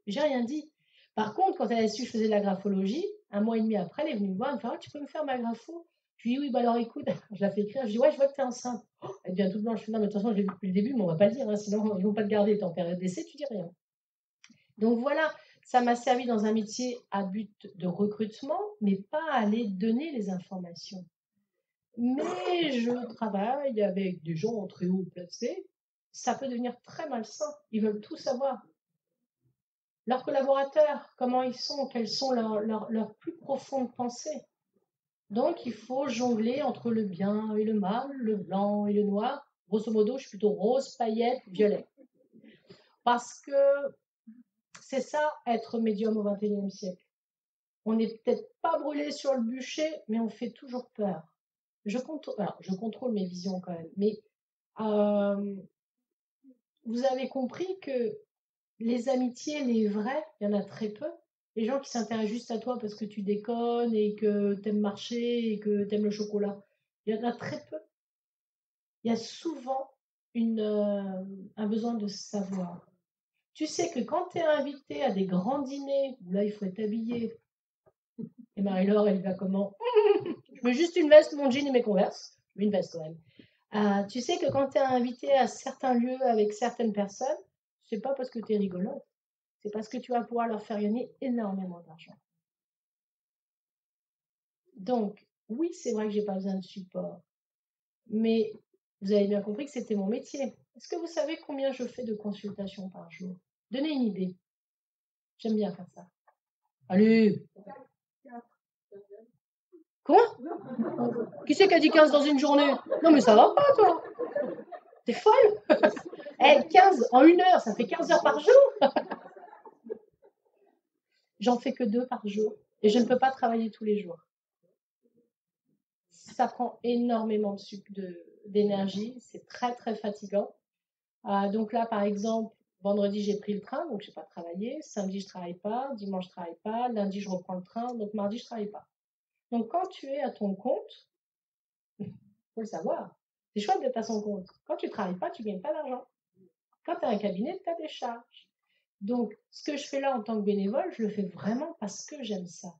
J'ai rien dit. Par contre, quand elle a su que je faisais de la graphologie, 1 mois et demi après, elle est venue me voir, elle me fait, oh, tu peux me faire ma grapho? Je lui dis oui, bah alors écoute, je la fais écrire, je dis ouais, je vois que t'es enceinte. Oh, elle devient toute blanche. Je dis non, mais de toute façon, je l'ai vu depuis le début, mais on va pas le dire, hein, sinon ils vont pas te garder, t'es en période d'essai, tu dis rien. Donc voilà, ça m'a servi dans un métier à but de recrutement, mais pas à aller donner les informations. Mais je travaille avec des gens très haut placés, ça peut devenir très malsain. Ils veulent tout savoir. Leurs collaborateurs, comment ils sont, quelles sont leurs plus profondes pensées. Donc il faut jongler entre le bien et le mal, le blanc et le noir. Grosso modo, je suis plutôt rose, paillette, violet. Parce que c'est ça, être médium au XXIe siècle. On n'est peut-être pas brûlé sur le bûcher, mais on fait toujours peur. Je contrôle mes visions quand même, mais vous avez compris que les amitiés, les vraies, il y en a très peu. Les gens qui s'intéressent juste à toi parce que tu déconnes et que t'aimes marcher et que t'aimes le chocolat, il y en a très peu. Il y a souvent un besoin de savoir. Tu sais que quand tu es invité à des grands dîners, où là il faut être habillé, et Marie-Laure, elle va comment? Je mets juste une veste, mon jean et mes Converse. Je mets une veste quand même. Tu sais que quand tu es invité à certains lieux avec certaines personnes, c'est pas parce que tu es rigolote, c'est parce que tu vas pouvoir leur faire gagner énormément d'argent. Donc, oui, c'est vrai que j'ai pas besoin de support, mais vous avez bien compris que c'était mon métier. Est-ce que vous savez combien je fais de consultations par jour? Donnez une idée. J'aime bien faire ça. Allez, quoi? Qui c'est qui a dit 15 dans une journée? Non, mais ça va pas, toi. T'es folle? Eh, 15 en 1 heure, ça fait 15 heures par jour. J'en fais que 2 par jour et je ne peux pas travailler tous les jours. Ça prend énormément d'énergie, c'est très très fatigant. Donc là, par exemple, vendredi, j'ai pris le train, donc je n'ai pas travaillé. Samedi, je ne travaille pas. Dimanche, je ne travaille pas. Lundi, je reprends le train. Donc mardi, je ne travaille pas. Donc quand tu es à ton compte, il faut le savoir, c'est chouette d'être à son compte. Quand tu ne travailles pas, tu ne gagnes pas d'argent. Quand tu as un cabinet, tu as des charges. Donc, ce que je fais là en tant que bénévole, je le fais vraiment parce que j'aime ça.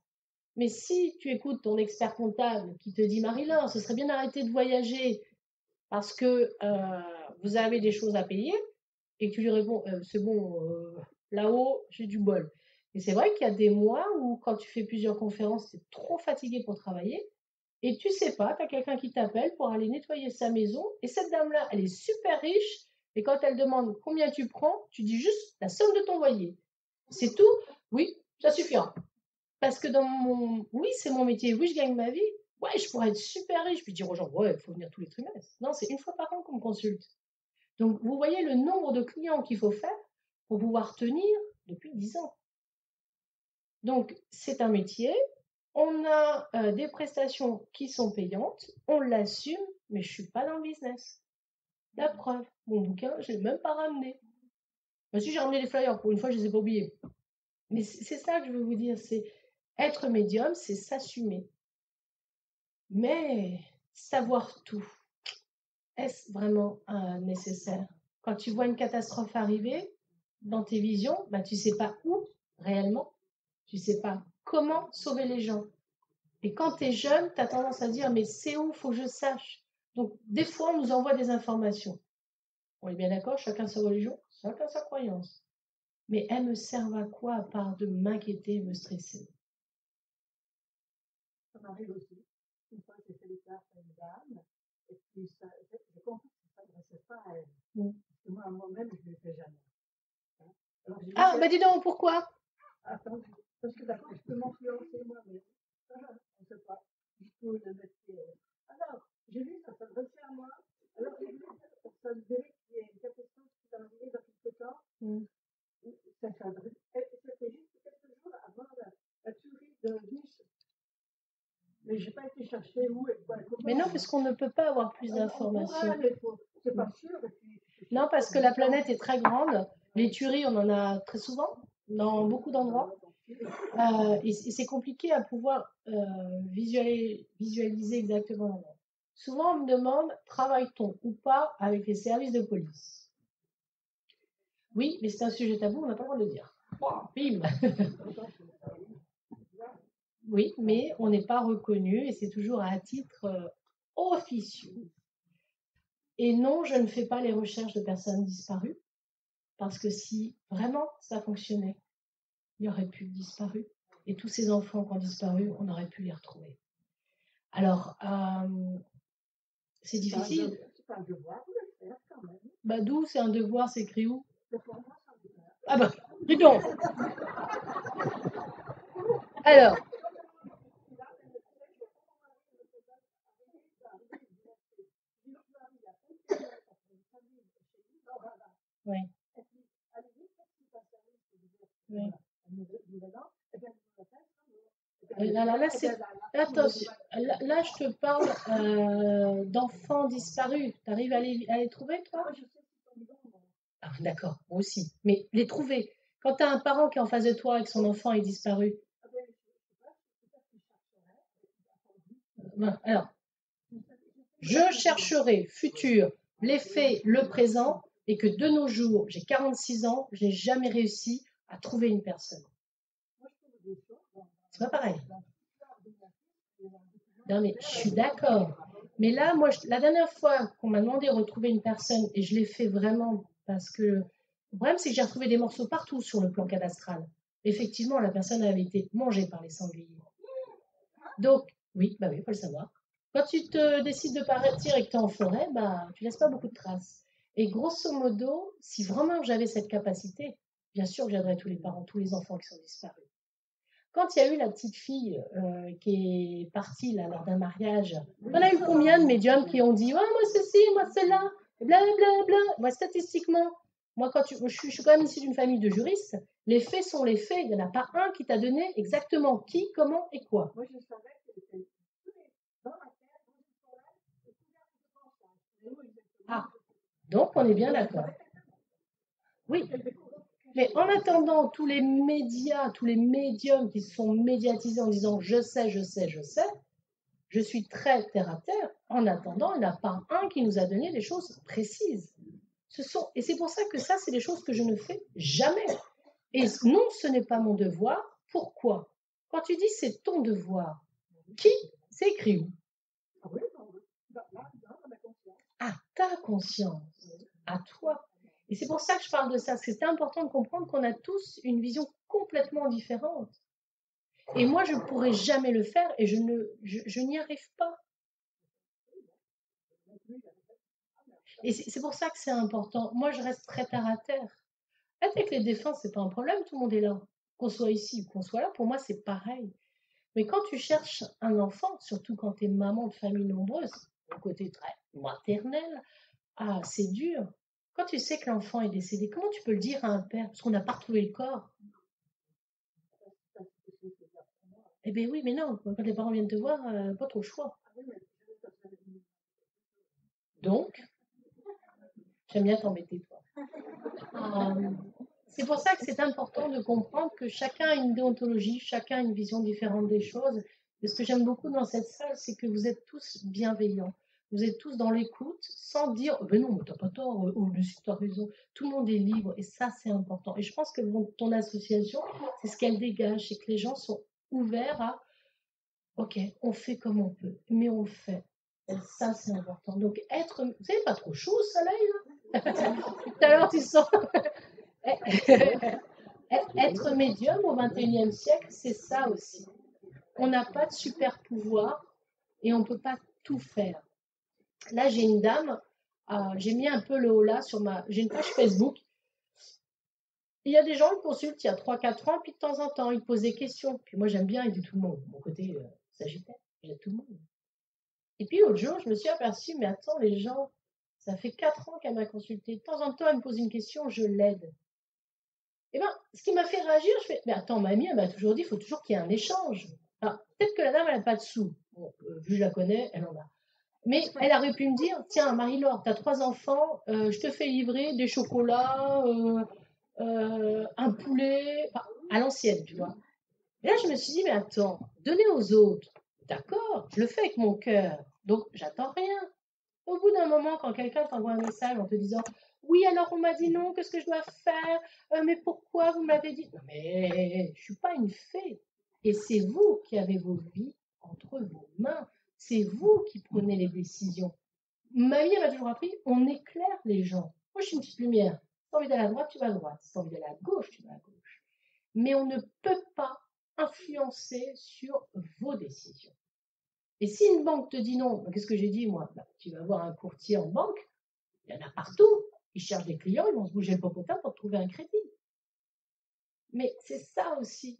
Mais si tu écoutes ton expert comptable qui te dit, Marilyn, ce serait bien d'arrêter de voyager parce que vous avez des choses à payer, et que tu lui réponds, c'est bon, là-haut, j'ai du bol. Et c'est vrai qu'il y a des mois où, quand tu fais plusieurs conférences, tu es trop fatigué pour travailler, et tu sais pas, tu as quelqu'un qui t'appelle pour aller nettoyer sa maison, et cette dame-là, elle est super riche, et quand elle demande combien tu prends, tu dis juste la somme de ton loyer. C'est tout? Oui, ça suffira. Parce que oui, c'est mon métier, oui, je gagne ma vie, ouais, je pourrais être super riche, puis dire aux gens, ouais, il faut venir tous les trimestres. Non, c'est une fois par an qu'on me consulte. Donc, vous voyez le nombre de clients qu'il faut faire pour pouvoir tenir depuis 10 ans. Donc, c'est un métier, on a des prestations qui sont payantes, on l'assume, mais je ne suis pas dans le business. La preuve, mon bouquin, je ne l'ai même pas ramené. Bah, si, j'ai ramené les flyers, pour une fois, je ne les ai pas oubliés. Mais c'est ça que je veux vous dire, c'est être médium, c'est s'assumer. Mais savoir tout, est-ce vraiment nécessaire? Quand tu vois une catastrophe arriver dans tes visions, bah, tu ne sais pas où réellement, tu ne sais pas comment sauver les gens. Et quand tu es jeune, tu as tendance à dire, mais c'est où, il faut que je sache. Donc, des fois, on nous envoie des informations. On est bien d'accord, chacun sa religion, chacun sa croyance. Mais elles me servent à quoi à part de m'inquiéter et me stresser? Ça m'arrive aussi. Une fois, j'ai fait les cartes à une dame, et puis j'ai compris que ça ne s'adressait pas à elle. Parce que moi-même, je ne le fais jamais. Hein. Alors, Ah, bah dis donc, pourquoi? Attends, parce que d'accord, je peux m'influencer moi-même. On ne sait pas. Je peux le mettre. Alors, j'ai vu ça s'adresser à moi. Alors, j'ai vu cette personne qu'il y a une catastrophe qui va arriver dans quelques temps. Ça s'adresse. C'était juste quelques jours avant la tuerie de Nice. Mais je n'ai pas été chercher où et quoi. Mais non, parce qu'on ne peut pas avoir plus d'informations. C'est pas sûr. Non, parce que la planète est très grande. Les tueries, on en a très souvent, dans beaucoup d'endroits. Et c'est compliqué à pouvoir visualiser exactement. Souvent, on me demande, travaille-t-on ou pas avec les services de police? Oui, mais c'est un sujet tabou, on n'a pas le droit de le dire. Bim. Oui, mais on n'est pas reconnu et c'est toujours à titre officieux. Et non, je ne fais pas les recherches de personnes disparues, parce que si vraiment ça fonctionnait, il n'y aurait plus de disparus. Et tous ces enfants qui ont disparu, on aurait pu les retrouver. Alors, c'est difficile. C'est pas un devoir de le faire quand même. Bah, d'où c'est un devoir, c'est écrit où? Pour moi, c'est un devoir. Ah bah, dis donc. Alors. Oui. Oui. Alors là, attention, là, je te parle d'enfants disparus. Tu arrives à les trouver, toi? Ah, d'accord, moi aussi. Mais les trouver. Quand tu as un parent qui est en face de toi et que son enfant est disparu. Alors, je chercherai futur, les faits, le présent, et que de nos jours, j'ai 46 ans, je n'ai jamais réussi à trouver une personne. C'est pas pareil. Non, mais je suis d'accord. Mais là, moi, la dernière fois qu'on m'a demandé de retrouver une personne, et je l'ai fait vraiment parce que le problème, c'est que j'ai retrouvé des morceaux partout sur le plan cadastral. Effectivement, la personne avait été mangée par les sangliers. Donc, oui, bah oui, faut le savoir. Quand tu te décides de partir et que tu es en forêt, bah, tu laisses pas beaucoup de traces. Et grosso modo, si vraiment j'avais cette capacité, bien sûr que j'aiderais tous les parents, tous les enfants qui sont disparus. Quand il y a eu la petite fille qui est partie là, lors d'un mariage, on a eu combien de médiums qui ont dit moi ceci, moi cela, blablabla. Moi, statistiquement, moi, je suis quand même issue d'une famille de juristes, les faits sont les faits. Il n'y en a pas un qui t'a donné exactement qui, comment et quoi. Moi, je savais que c'était dans la terre, dans une forêt, et couvert de branchages. Mais où exactement? Ah, donc on est bien d'accord. Oui, mais en attendant, tous les médias, tous les médiums qui se sont médiatisés en disant je sais, je sais, je sais, je suis très terre à terre. En attendant, il n'y en a pas un qui nous a donné des choses précises. Et c'est pour ça que ça, c'est des choses que je ne fais jamais. Et non, ce n'est pas mon devoir. Pourquoi? Quand tu dis c'est ton devoir, qui? C'est écrit où? Ah oui, dans ma conscience. À ta conscience, à toi. Et c'est pour ça que je parle de ça, parce que c'est important de comprendre qu'on a tous une vision complètement différente. Et moi, je ne pourrais jamais le faire et je n'y arrive pas. Et c'est pour ça que c'est important. Moi, je reste très terre à terre. Avec les défunts, c'est pas un problème, tout le monde est là. Qu'on soit ici ou qu'on soit là, pour moi, c'est pareil. Mais quand tu cherches un enfant, surtout quand tu es maman de famille nombreuse, au côté très maternel, ah, c'est dur. Quand tu sais que l'enfant est décédé, comment tu peux le dire à un père? Parce qu'on n'a pas retrouvé le corps. Eh bien oui, mais non, quand les parents viennent te voir, pas trop le choix. Donc, j'aime bien t'embêter, toi. C'est pour ça que c'est important de comprendre que chacun a une déontologie, chacun a une vision différente des choses. Et ce que j'aime beaucoup dans cette salle, c'est que vous êtes tous bienveillants. Vous êtes tous dans l'écoute sans dire ben non, mais t'as pas tort, oh, Lucie, t'as raison. Tout le monde est libre et ça, c'est important. Et je pense que ton association, c'est ce qu'elle dégage, c'est que les gens sont ouverts à ok, on fait comme on peut, mais on le fait. Et ça, c'est important. Donc, vous savez, pas trop chaud au soleil, là. Tout à l'heure, tu sens. Être médium au XXIe siècle, c'est ça aussi. On n'a pas de super pouvoir et on ne peut pas tout faire. Là, j'ai une dame, j'ai mis un peu le haut là sur j'ai une page Facebook. Il y a des gens qui consultent il y a 3-4 ans, puis de temps en temps, ils posent des questions. Puis moi, j'aime bien aider tout le monde. Mon côté Sagittaire, j'aide tout le monde. Et puis l'autre jour, je me suis aperçue, mais attends, les gens, ça fait 4 ans qu'elle m'a consulté. De temps en temps, elle me pose une question, je l'aide. Et bien, ce qui m'a fait réagir, je fais, mais attends, mamie, elle m'a toujours dit, il faut toujours qu'il y ait un échange. Alors, peut-être que la dame, elle n'a pas de sous. Bon, vu que je la connais, elle en a. Mais elle aurait pu me dire, tiens, Marie-Laure, tu as 3 enfants, je te fais livrer des chocolats, un poulet, enfin, à l'ancienne, tu vois. Et là, je me suis dit, mais attends, donner aux autres, d'accord, je le fais avec mon cœur, donc j'attends rien. Au bout d'un moment, quand quelqu'un t'envoie un message en te disant oui, alors on m'a dit non, qu'est-ce que je dois faire? Mais pourquoi vous m'avez dit? Non, mais je ne suis pas une fée. Et c'est vous qui avez vos vies entre vos mains. C'est vous qui prenez les décisions. Ma vie, elle m'a toujours appris on éclaire les gens. Moi, je suis une petite lumière. Si tu as envie d'aller à droite, tu vas à droite. Si tu as envie d'aller à gauche, tu vas à gauche. Mais on ne peut pas influencer sur vos décisions. Et si une banque te dit non, qu'est-ce que j'ai dit moi? Tu vas voir un courtier en banque, il y en a partout. Ils cherchent des clients, ils vont se bouger le popotin pour trouver un crédit. Mais c'est ça aussi.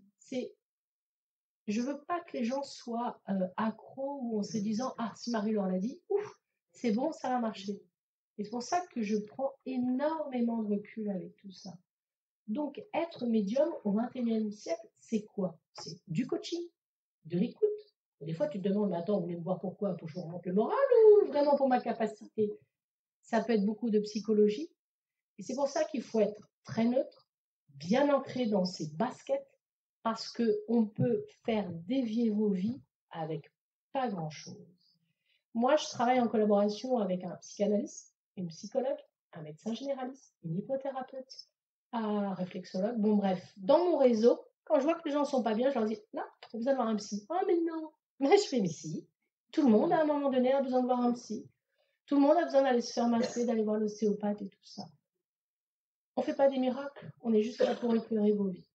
Je veux pas que les gens soient accros ou en se disant ah si Marie-Laure l'a dit, ouf, c'est bon, ça va marcher. Et c'est pour ça que je prends énormément de recul avec tout ça. Donc être médium au XXIe siècle, c'est quoi? C'est du coaching, de l'écoute. Des fois, tu te demandes, mais attends, vous voulez me voir pourquoi? Pour que je vous remonte le moral ou vraiment pour ma capacité? Ça peut être beaucoup de psychologie. Et c'est pour ça qu'il faut être très neutre, bien ancré dans ses baskets, parce qu'on peut faire dévier vos vies avec pas grand-chose. Moi, je travaille en collaboration avec un psychanalyste, une psychologue, un médecin généraliste, une hypnothérapeute, un réflexologue. Bon, bref, dans mon réseau, quand je vois que les gens ne sont pas bien, je leur dis, là, tu as besoin d'avoir un psy. Ah, mais non. Mais je fais, mais si. Tout le monde, à un moment donné, a besoin de voir un psy. Tout le monde a besoin d'aller se faire masser, d'aller voir l'ostéopathe et tout ça. On ne fait pas des miracles, on est juste là pour éclairer vos vies.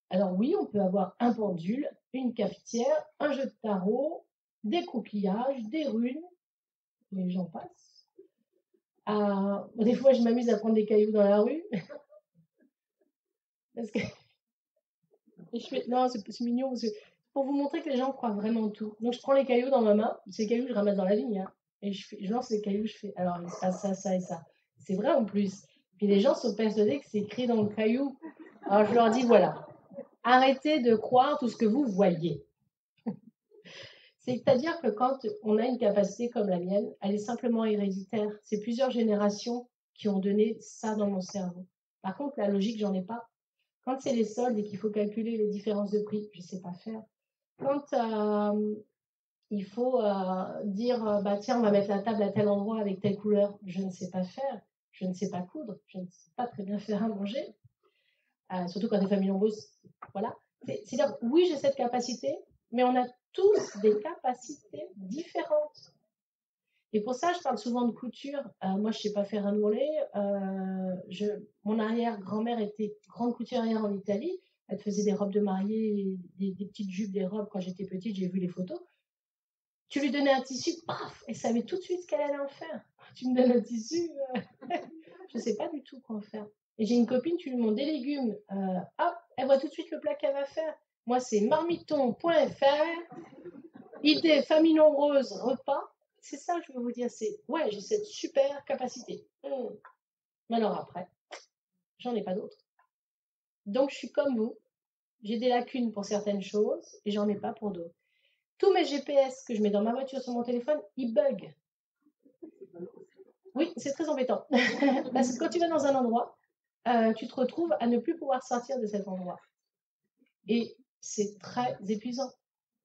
Alors oui, on peut avoir un pendule, une cafetière, un jeu de tarot, des coquillages, des runes, les gens passent. Des fois, je m'amuse à prendre des cailloux dans la rue. Parce que non, c'est mignon, parce que pour vous montrer que les gens croient vraiment tout. Donc, je prends les cailloux dans ma main, ces cailloux, je ramasse dans la vigne, hein, et je lance les cailloux, je fais, alors, il se passe ça, ça et ça. C'est vrai en plus. Puis les gens sont persuadés que c'est écrit dans le caillou. Alors, je leur dis, voilà, arrêtez de croire tout ce que vous voyez. C'est-à-dire que quand on a une capacité comme la mienne, elle est simplement héréditaire. C'est plusieurs générations qui ont donné ça dans mon cerveau. Par contre, la logique, j'en ai pas. Quand c'est les soldes et qu'il faut calculer les différences de prix, je ne sais pas faire. Quand il faut dire, bah, tiens, on va mettre la table à tel endroit avec telle couleur, je ne sais pas faire. Je ne sais pas coudre. Je ne sais pas très bien faire à manger. Surtout quand des familles nombreuses. Voilà. C'est-à-dire, oui, j'ai cette capacité, mais on a tous des capacités différentes. Et pour ça, je parle souvent de couture. Moi, je ne sais pas faire un ourlet. Mon arrière-grand-mère était grande couturière en Italie. Elle faisait des robes de mariée, des petites jupes, des robes. Quand j'étais petite, j'ai vu les photos. Tu lui donnais un tissu, paf, elle savait tout de suite ce qu'elle allait en faire. Tu me donnes un tissu, je ne sais pas du tout quoi en faire. Et j'ai une copine, tu lui montres des légumes, hop, elle voit tout de suite le plat qu'elle va faire. Moi, c'est marmiton.fr, idée, famille nombreuse, repas. C'est ça que je veux vous dire, c'est, ouais, j'ai cette super capacité. Mais alors après, j'en ai pas d'autres. Donc, je suis comme vous. J'ai des lacunes pour certaines choses et j'en ai pas pour d'autres. Tous mes GPS que je mets dans ma voiture sur mon téléphone, ils bug. Oui, c'est très embêtant. Parce que quand tu vas dans un endroit, tu te retrouves à ne plus pouvoir sortir de cet endroit. Et c'est très épuisant.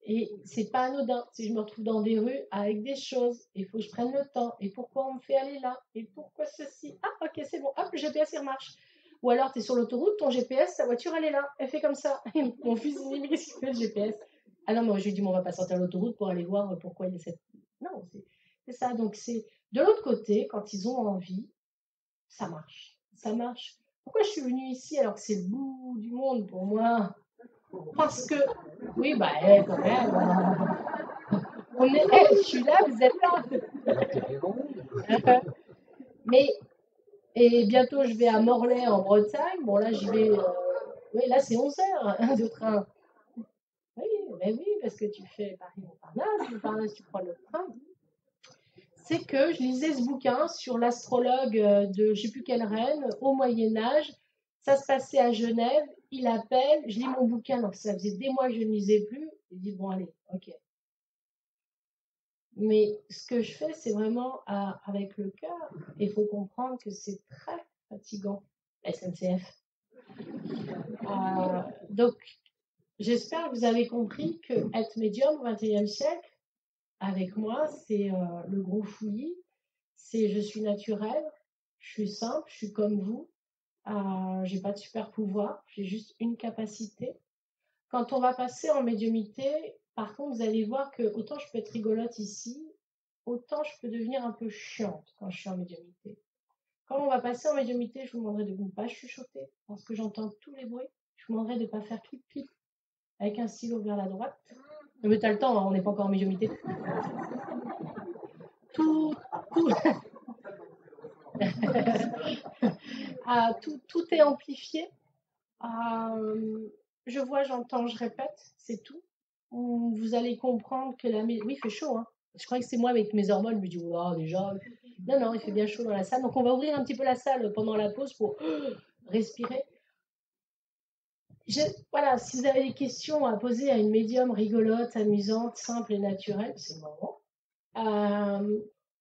Et c'est pas anodin. Si je me retrouve dans des rues avec des choses, il faut que je prenne le temps. Et pourquoi on me fait aller là? Et pourquoi ceci? Ah, ok, c'est bon. Hop, le GPS, il remarche. Ou alors, tu es sur l'autoroute, ton GPS, ta voiture, elle est là. Elle fait comme ça. Mon fils, il dit, mais qu'est-ce qu'il fait le GPS? Ah non, moi, je lui dis, on va pas sortir l'autoroute pour aller voir pourquoi il y a cette. Non, c'est ça. Donc, c'est de l'autre côté, quand ils ont envie, ça marche. Ça marche. Pourquoi je suis venue ici alors que c'est le bout du monde pour moi? Parce que, oui, bah, quand même, je suis là, vous êtes là. Mais, et bientôt je vais à Morlaix en Bretagne. Bon, là, j'y vais, oui, là, c'est 11 heures hein, de train. Oui, mais oui, parce que tu fais Paris-Montparnasse, tu prends le train. C'est que je lisais ce bouquin sur l'astrologue de je ne sais plus quelle reine au Moyen-Âge. Ça se passait à Genève. Il appelle, je lis mon bouquin, donc ça faisait des mois que je ne lisais plus. Il dit bon, allez, ok. Mais ce que je fais, c'est vraiment avec le cœur. Il faut comprendre que c'est très fatigant, SNCF. Donc, j'espère que vous avez compris que être médium au XXIe siècle, avec moi, c'est le gros fouillis. C'est je suis naturelle, je suis simple, je suis comme vous. J'ai pas de super pouvoir, j'ai juste une capacité. Quand on va passer en médiumité, par contre, vous allez voir que autant je peux être rigolote ici, autant je peux devenir un peu chiante quand je suis en médiumité. Quand on va passer en médiumité, je vous demanderai de ne pas chuchoter parce que j'entends tous les bruits. Je vous demanderai de ne pas faire clip clip avec un stylo vers la droite. Mais t'as le temps, hein, on n'est pas encore en médiumité. Tout, tout, tout est amplifié. Je vois, j'entends, je répète, c'est tout. Vous allez comprendre que oui, il fait chaud. Hein. Je crois que c'est moi avec mes hormones. Je me dis, oh, déjà. Non, non, il fait bien chaud dans la salle. Donc, on va ouvrir un petit peu la salle pendant la pause pour respirer. Voilà, si vous avez des questions à poser à une médium rigolote, amusante, simple et naturelle, c'est le moment.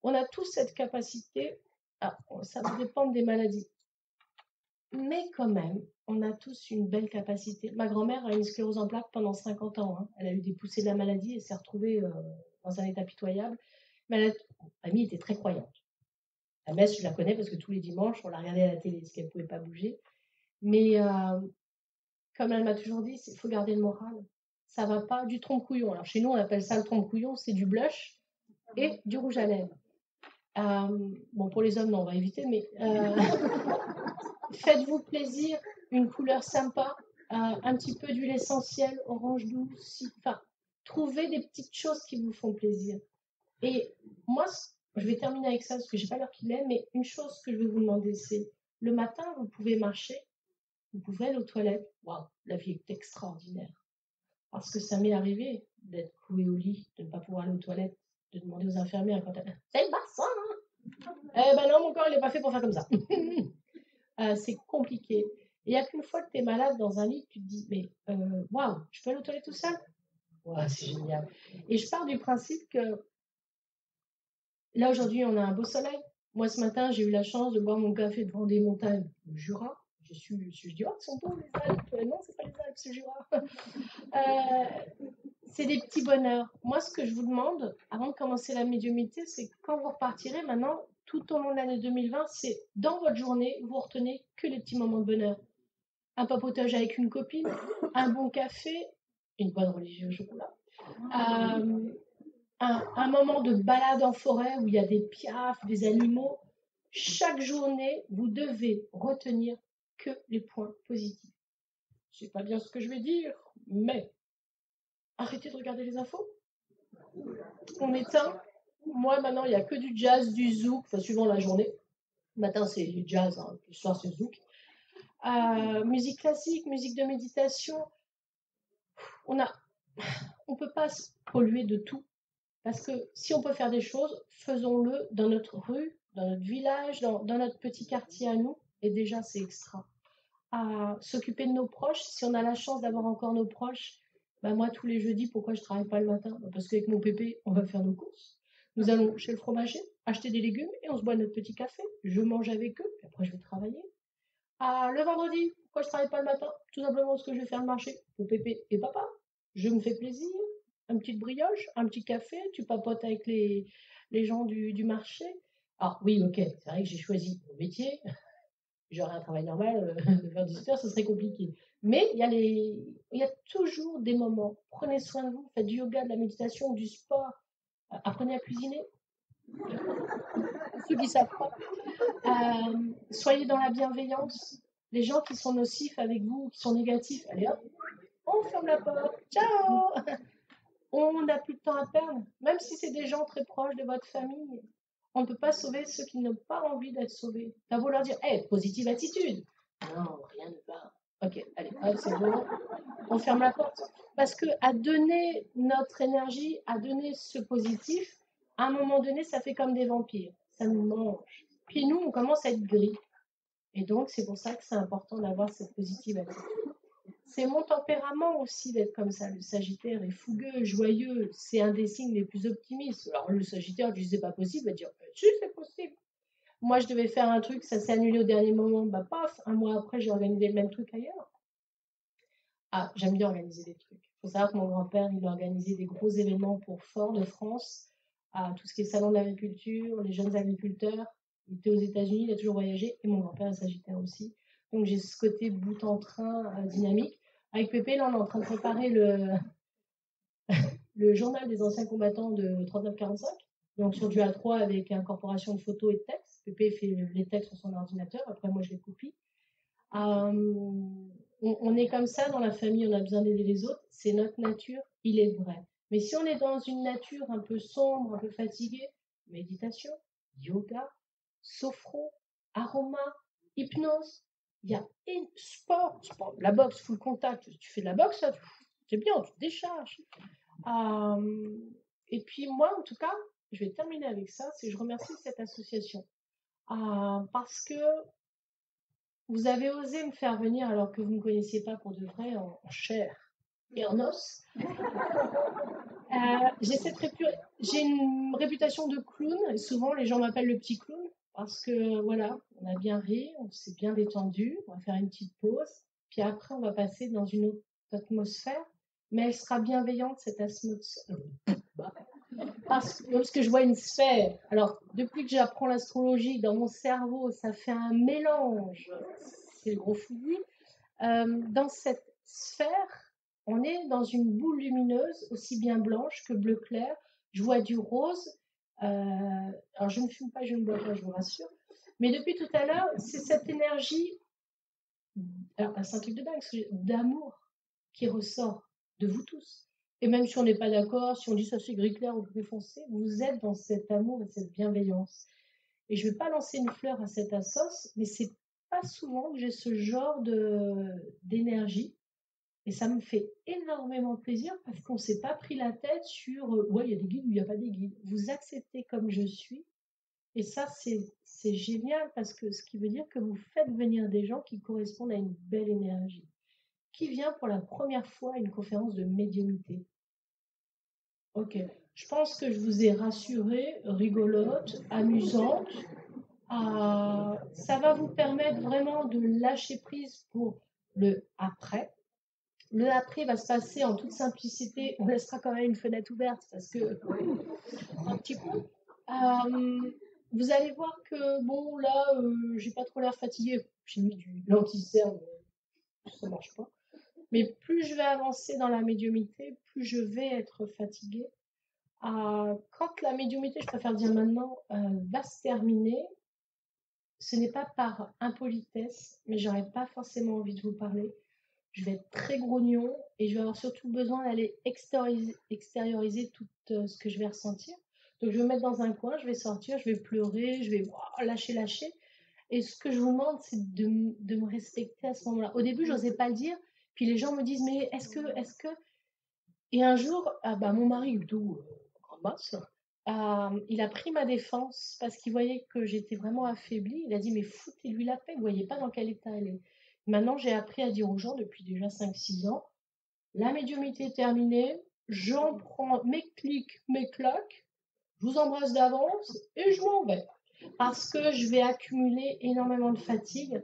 On a tous cette capacité. Ça va dépendre des maladies. Mais quand même, on a tous une belle capacité. Ma grand-mère a une sclérose en plaques pendant 50 ans. Hein. Elle a eu des poussées de la maladie et s'est retrouvée dans un état pitoyable. Mais Mamie était très croyante. La messe, je la connais parce que tous les dimanches, on la regardait à la télé parce qu'elle ne pouvait pas bouger. Mais comme elle m'a toujours dit, il faut garder le moral. Ça va pas du trompe-couillon. Alors chez nous, on appelle ça le trompe-couillon, c'est du blush. et du rouge à lèvres. Bon, pour les hommes, non, on va éviter, mais faites-vous plaisir, une couleur sympa, un petit peu d'huile essentielle, orange douce, enfin, trouvez des petites choses qui vous font plaisir. Et moi, je vais terminer avec ça parce que j'ai pas l'heure qu'il est, mais une chose que je vais vous demander, c'est le matin, vous pouvez marcher, vous pouvez aller aux toilettes. Waouh, la vie est extraordinaire. Parce que ça m'est arrivé d'être clouée au lit, de ne pas pouvoir aller aux toilettes, de demander aux infirmières quand elles... C'est le bassin, hein. Eh ben non, mon corps, il n'est pas fait pour faire comme ça. C'est compliqué. Et il n'y a qu'une fois que tu es malade dans un lit, tu te dis, mais waouh, je peux aller aux toilettes tout seul? Ouais, c'est génial. Et je pars du principe que là, aujourd'hui, on a un beau soleil. Moi, ce matin, j'ai eu la chance de boire mon café devant des montagnes du Jura. Je dis, oh, elles sont beaux, les Alpes. Non, c'est pas les Alpes, c'est le Jura. C'est des petits bonheurs. Moi, ce que je vous demande, avant de commencer la médiumnité, c'est que quand vous repartirez maintenant, tout au long de l'année 2020, c'est dans votre journée, vous retenez que les petits moments de bonheur. Un papotage avec une copine, un bon café, une bonne religion au chocolat, un moment de balade en forêt où il y a des piafs, des animaux. Chaque journée, vous devez retenir que les points positifs. Je ne sais pas bien ce que je vais dire, mais arrêtez de regarder les infos. On éteint. Moi, maintenant, il n'y a que du jazz, du zouk, enfin, suivant la journée. Le matin, c'est du jazz, hein. Le soir, c'est zouk. Musique classique, musique de méditation. On ne peut pas se polluer de tout. Parce que si on peut faire des choses, faisons-le dans notre rue, dans notre village, dans notre petit quartier à nous. Et déjà, c'est extra. S'occuper de nos proches, si on a la chance d'avoir encore nos proches, bah moi, tous les jeudis, pourquoi je ne travaille pas le matin? Parce qu'avec mon pépé, on va faire nos courses. Nous allons chez le fromager, acheter des légumes et on se boit notre petit café. Je mange avec eux, puis après, je vais travailler. Le vendredi, pourquoi je ne travaille pas le matin? Tout simplement parce que je vais faire le marché pour pépé et papa. Je me fais plaisir. Une petite brioche, un petit café, tu papotes avec les gens du marché. Alors oui, ok, c'est vrai que j'ai choisi mon métier. J'aurais un travail normal, de faire 18 heures, ce serait compliqué. Mais il y a toujours des moments. Prenez soin de vous, faites du yoga, de la méditation, du sport. Apprenez à cuisiner. Ceux qui savent pas. Soyez dans la bienveillance. Les gens qui sont nocifs avec vous, qui sont négatifs, allez hop, on ferme la porte. Ciao. On n'a plus de temps à perdre. Même si c'est des gens très proches de votre famille, on ne peut pas sauver ceux qui n'ont pas envie d'être sauvés. T'as beau leur dire, hey, positive attitude. Non, rien ne va. Ok, allez, c'est bon. On ferme la porte. Parce que à donner notre énergie, à donner ce positif, à un moment donné, ça fait comme des vampires. Ça nous mange. Puis nous, on commence à être gris. Et donc, c'est pour ça que c'est important d'avoir cette positive attitude. C'est mon tempérament aussi d'être comme ça. Le Sagittaire est fougueux, joyeux. C'est un des signes les plus optimistes. Alors, le Sagittaire, je dis c'est pas possible, il va dire si, c'est possible. Moi, je devais faire un truc, ça s'est annulé au dernier moment. Bah, paf, un mois après, j'ai organisé le même truc ailleurs. J'aime bien organiser des trucs. Il faut savoir que mon grand-père, il organisait des gros événements pour Fort-de-France, tout ce qui est salon de l'agriculture, les jeunes agriculteurs. Il était aux États-Unis, il a toujours voyagé, et mon grand-père est Sagittaire aussi. Donc j'ai ce côté bout en train dynamique. Avec Pépé, là, on est en train de préparer le journal des anciens combattants de 39-45, donc sur du A3 avec incorporation de photos et de textes. Pépé fait les textes sur son ordinateur, après moi je les copie. On est comme ça dans la famille, on a besoin d'aider les autres, c'est notre nature, il est vrai. Mais si on est dans une nature un peu sombre, un peu fatiguée, méditation, yoga, sophro, aroma, hypnose, il y a sport, la boxe, full contact, tu fais de la boxe, c'est bien, tu te décharges. Et puis moi, en tout cas, je vais terminer avec ça, c'est que je remercie cette association. Parce que vous avez osé me faire venir alors que vous ne me connaissiez pas pour de vrai, en chair et en os. J'ai une réputation de clown, et souvent les gens m'appellent le petit clown, parce que voilà, on a bien ri, on s'est bien détendu, on va faire une petite pause, puis après on va passer dans une autre atmosphère, mais elle sera bienveillante, cette atmosphère. Parce que je vois une sphère. Alors, depuis que j'apprends l'astrologie, dans mon cerveau, ça fait un mélange. C'est le gros fouillis. Dans cette sphère, on est dans une boule lumineuse, aussi bien blanche que bleu clair. Je vois du rose Alors, je ne fume pas, je ne bois pas, je vous rassure. Mais depuis tout à l'heure, c'est cette énergie, alors c'est un truc de dingue, d'amour qui ressort de vous tous. Et même si on n'est pas d'accord, si on dit ça c'est gris clair ou plus foncé, vous êtes dans cet amour et cette bienveillance. Et je ne vais pas lancer une fleur à cette assos, mais c'est pas souvent que j'ai ce genre d'énergie. Et ça me fait énormément plaisir parce qu'on ne s'est pas pris la tête sur ouais, il y a des guides ou il n'y a pas des guides. Vous acceptez comme je suis. Et ça, c'est génial parce que ce qui veut dire que vous faites venir des gens qui correspondent à une belle énergie. Qui vient pour la première fois à une conférence de médiumnité? Ok. Je pense que je vous ai rassuré, rigolote, amusante. Ça va vous permettre vraiment de lâcher prise pour le après. Le après va se passer en toute simplicité. On laissera quand même une fenêtre ouverte parce que un petit peu. Vous allez voir que bon là, j'ai pas trop l'air fatiguée. J'ai mis du l'anti-cerne, ça marche pas. Mais plus je vais avancer dans la médiumité, plus je vais être fatiguée. Quand la médiumité, je préfère dire maintenant, va se terminer, ce n'est pas par impolitesse, mais j'aurais pas forcément envie de vous parler. Je vais être très grognon et je vais avoir surtout besoin d'aller extérioriser tout ce que je vais ressentir. Donc je vais me mettre dans un coin, je vais sortir, je vais pleurer, je vais lâcher. Et ce que je vous demande, c'est de me respecter à ce moment-là. Au début, je n'osais pas le dire. Puis les gens me disent, mais est-ce que... Et un jour, mon mari, d'où grande masse, il a pris ma défense parce qu'il voyait que j'étais vraiment affaiblie. Il a dit, mais foutez-lui la paix, vous ne voyez pas dans quel état elle est. Maintenant, j'ai appris à dire aux gens depuis déjà 5-6 ans, la médiumnité est terminée, j'en prends mes clics, mes claques, je vous embrasse d'avance et je m'en vais. Parce que je vais accumuler énormément de fatigue.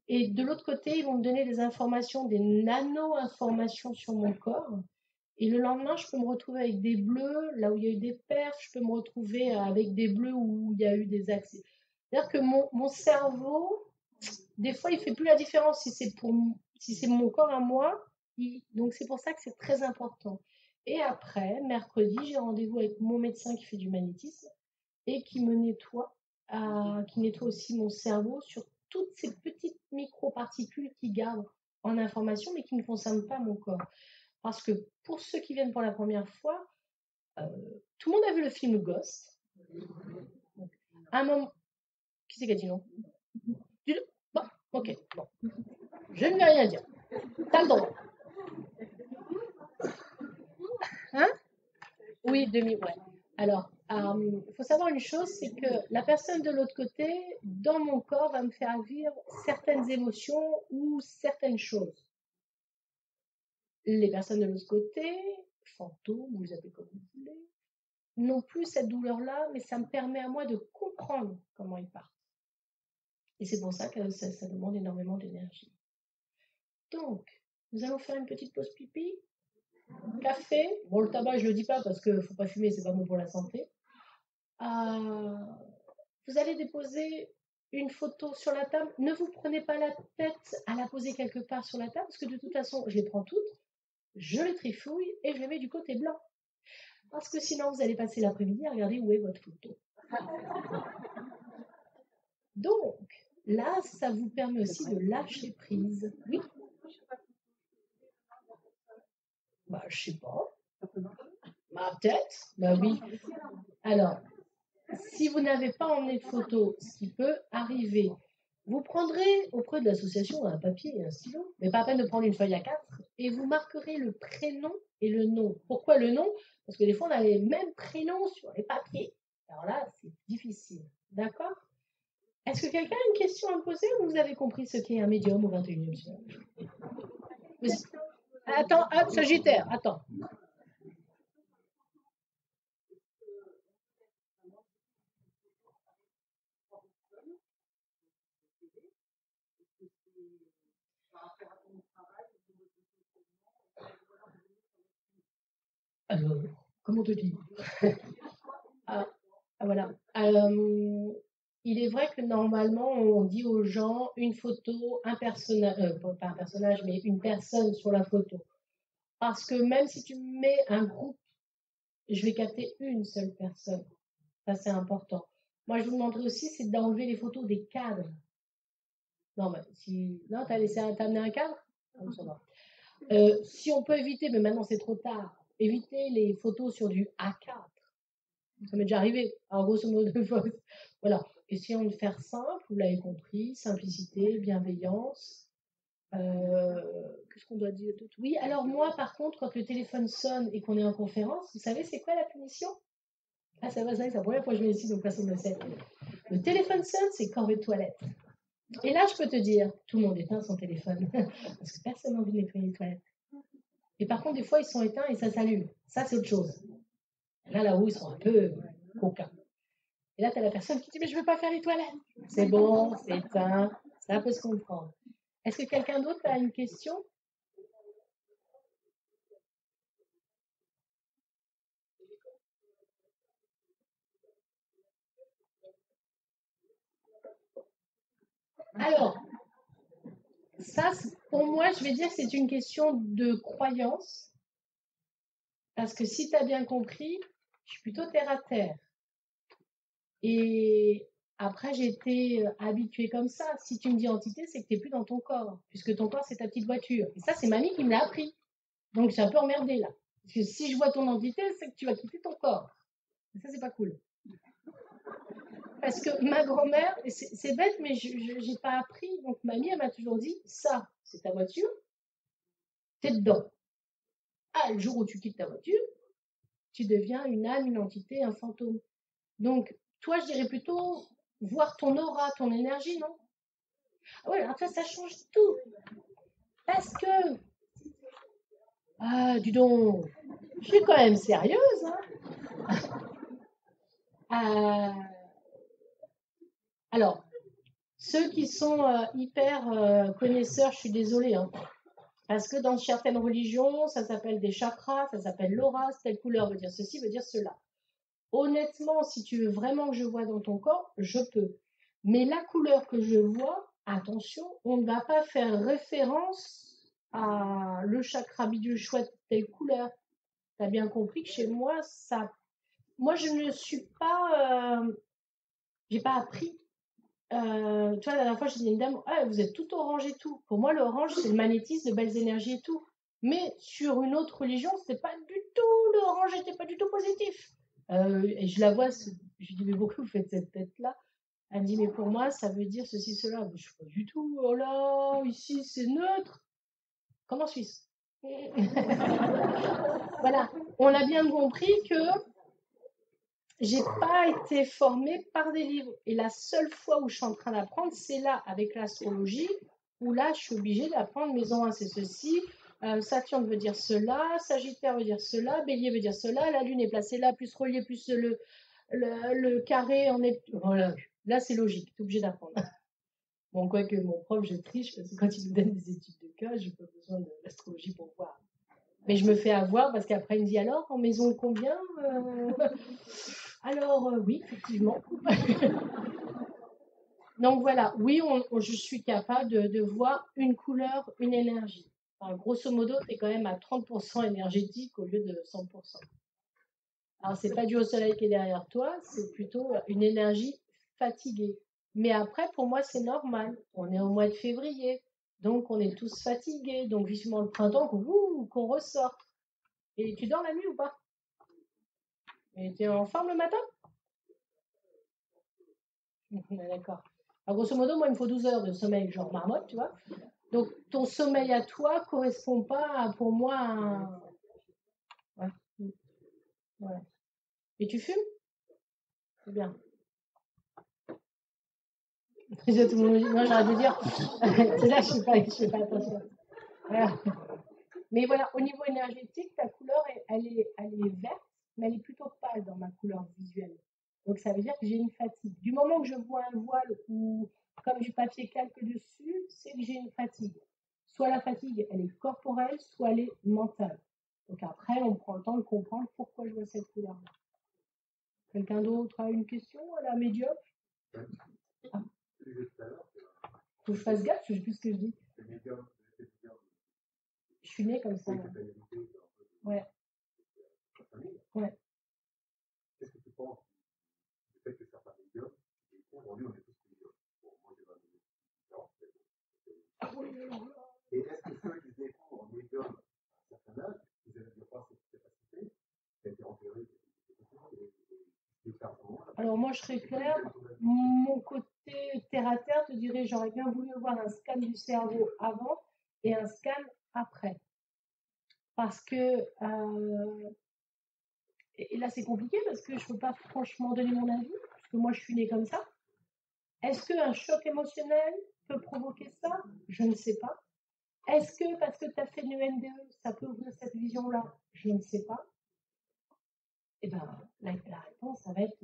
Et de l'autre côté, ils vont me donner des informations, des nano-informations sur mon corps. Et le lendemain, je peux me retrouver avec des bleus, là où il y a eu des perfs, je peux me retrouver avec des bleus où il y a eu des accès. C'est-à-dire que mon cerveau, des fois, il ne fait plus la différence si c'est mon corps à moi. Donc, c'est pour ça que c'est très important. Et après, mercredi, j'ai rendez-vous avec mon médecin qui fait du magnétisme et qui me nettoie, qui nettoie aussi mon cerveau sur toutes ces petites micro-particules qui gardent en information, mais qui ne concernent pas mon corps. Parce que pour ceux qui viennent pour la première fois, tout le monde a vu le film Ghost. À un moment, qui c'est qui a dit non? Dis-le. Bon, ok, bon. Je ne vais rien dire. T'as le droit. Hein? Oui, ouais. Alors, il faut savoir une chose, c'est que la personne de l'autre côté, dans mon corps, va me faire vivre certaines émotions ou certaines choses. Les personnes de l'autre côté, fantômes, vous les appelez comme vous voulez, n'ont plus cette douleur-là, mais ça me permet à moi de comprendre comment ils partent. Et c'est pour ça que ça demande énormément d'énergie. Donc, nous allons faire une petite pause pipi. Café. Bon, le tabac, je ne le dis pas parce qu'il ne faut pas fumer, c'est pas bon pour la santé. Vous allez déposer une photo sur la table. Ne vous prenez pas la tête à la poser quelque part sur la table parce que de toute façon, je les prends toutes, je les trifouille et je les mets du côté blanc. Parce que sinon, vous allez passer l'après-midi à regarder où est votre photo. Donc, là, ça vous permet aussi de lâcher prise. Oui. Bah, je sais pas. Bah, peut-être. Bah oui. Alors, si vous n'avez pas emmené de photo, ce qui peut arriver, vous prendrez auprès de l'association un papier et un stylo, mais pas à peine de prendre une feuille à 4, et vous marquerez le prénom et le nom. Pourquoi le nom? Parce que des fois, on a les mêmes prénoms sur les papiers. Alors là, c'est difficile. D'accord? Est-ce que quelqu'un a une question à me poser ou vous avez compris ce qu'est un médium au XXIe siècle? Attends, Sagittaire, attends. Alors, comment te dire? Voilà. Il est vrai que normalement, on dit aux gens une photo, un personnage, pas un personnage, mais une personne sur la photo. Parce que même si tu mets un groupe, je vais capter une seule personne. Ça, c'est important. Moi, je vous demanderais aussi, c'est d'enlever les photos des cadres. Non, mais si... Non, t'as amené un cadre? Ah, ça va. Si on peut éviter, mais maintenant c'est trop tard, éviter les photos sur du A4. Ça m'est déjà arrivé. Alors, grosso modo, voilà. Essayons de faire simple, vous l'avez compris, simplicité, bienveillance. Qu'est-ce qu'on doit dire d'autre? Oui, alors moi, par contre, quand le téléphone sonne et qu'on est en conférence, vous savez, c'est quoi la punition? Ah, ça va, c'est la première fois que je viens ici, donc personne ne le sait. Le téléphone sonne, c'est corvée de toilette. Et là, je peux te dire, tout le monde éteint son téléphone, parce que personne n'a envie de nettoyer les toilettes. Et par contre, des fois, ils sont éteints et ça s'allume. Ça, c'est autre chose. Là-haut, ils sont un peu coquins. Et là, tu as la personne qui dit, mais je ne veux pas faire les toilettes. C'est bon, c'est éteint, ça peut se comprendre. Est-ce que quelqu'un d'autre a une question? Alors, ça, pour moi, je vais dire que c'est une question de croyance. Parce que si tu as bien compris, je suis plutôt terre à terre. Et après, j'ai été habituée comme ça. Si tu me dis entité, c'est que tu n'es plus dans ton corps, puisque ton corps, c'est ta petite voiture. Et ça, c'est mamie qui me l'a appris. Donc, j'ai un peu emmerdée là. Parce que si je vois ton entité, c'est que tu vas quitter ton corps. Et ça, c'est pas cool. Parce que ma grand-mère, c'est bête, mais je n'ai pas appris. Donc, mamie, elle m'a toujours dit, ça, c'est ta voiture, t'es dedans. Ah, le jour où tu quittes ta voiture, tu deviens une âme, une entité, un fantôme. Donc, toi, je dirais plutôt voir ton aura, ton énergie, non? Ah ouais, alors ça change tout. Parce que, ah, dis donc, je suis quand même sérieuse, hein. Alors, ceux qui sont hyper connaisseurs, je suis désolée, hein, parce que dans certaines religions, ça s'appelle des chakras, ça s'appelle l'aura, telle couleur veut dire ceci, veut dire cela. Honnêtement, si tu veux vraiment que je vois dans ton corps, je peux. Mais la couleur que je vois, attention, on ne va pas faire référence à le chakra bidule chouette telle couleur. Tu as bien compris que chez moi, ça. Moi, je ne suis pas. J'ai pas appris. Tu vois, la dernière fois, j'ai dit à une dame, ah, vous êtes tout orange et tout. Pour moi, l'orange, c'est le magnétisme, de belles énergies et tout. Mais sur une autre religion, c'était pas du tout, l'orange n'était pas du tout positif. Et je la vois, je lui dis, mais pourquoi vous faites cette tête-là? Elle me dit, mais pour moi, ça veut dire ceci, cela. Mais je ne sais pas du tout. Oh là, ici, c'est neutre. Comme en Suisse. Voilà. On a bien compris que j'ai pas été formée par des livres. Et la seule fois où je suis en train d'apprendre, c'est là, avec l'astrologie, où là, je suis obligée d'apprendre maison 1, c'est ceci, Saturne veut dire cela, Sagittaire veut dire cela, Bélier veut dire cela, la Lune est placée là, plus relié, plus le carré en est. Voilà. Là, c'est logique, tu es obligé d'apprendre. Bon, quoique mon prof, je triche, parce que quand il me donne des études de cas, je n'ai pas besoin de l'astrologie pour voir. Mais je me fais avoir parce qu'après, il me dit alors, en maison combien Alors, oui, effectivement. Donc voilà, oui, je suis capable de voir une couleur, une énergie. Enfin, grosso modo, tu es quand même à 30% énergétique au lieu de 100%. Alors, c'est pas dû au soleil qui est derrière toi, c'est plutôt une énergie fatiguée. Mais après, pour moi, c'est normal. On est au mois de février, donc on est tous fatigués. Donc, vivement le printemps, qu'on ressorte. Et tu dors la nuit ou pas? Et tu es en forme le matin? D'accord. Alors, grosso modo, moi, il me faut 12 heures de sommeil, genre marmotte, tu vois. Donc, ton sommeil à toi correspond pas, pour moi, à un. Ouais. Ouais. Et tu fumes? C'est bien. Déjà, tout le monde me dit, non, j'arrête de dire. C'est là que je fais pas attention. Voilà. Mais voilà, au niveau énergétique, ta couleur, elle est verte, mais elle est plutôt pâle dans ma couleur visuelle. Donc, ça veut dire que j'ai une fatigue. Du moment que je vois un voile ou comme du papier calque dessus, c'est que j'ai une fatigue. Soit la fatigue, elle est corporelle, soit elle est mentale. Donc après, on prend le temps de comprendre pourquoi je vois cette couleur-là. Quelqu'un d'autre a une question à la médium? Ah, faut que je fasse gaffe, je sais plus ce que je dis. Je suis née comme ça. Ouais. Ouais. Alors moi, je serais claire, mon côté terre à terre te dirait, j'aurais bien voulu avoir un scan du cerveau avant et un scan après. Parce que, et là c'est compliqué parce que je ne peux pas franchement donner mon avis, parce que moi je suis née comme ça. Est-ce qu'un choc émotionnel peut provoquer ça? Je ne sais pas. Est-ce que parce que tu as fait une NDE, ça peut ouvrir cette vision-là? Je ne sais pas. Et ben, la réponse, ça va être,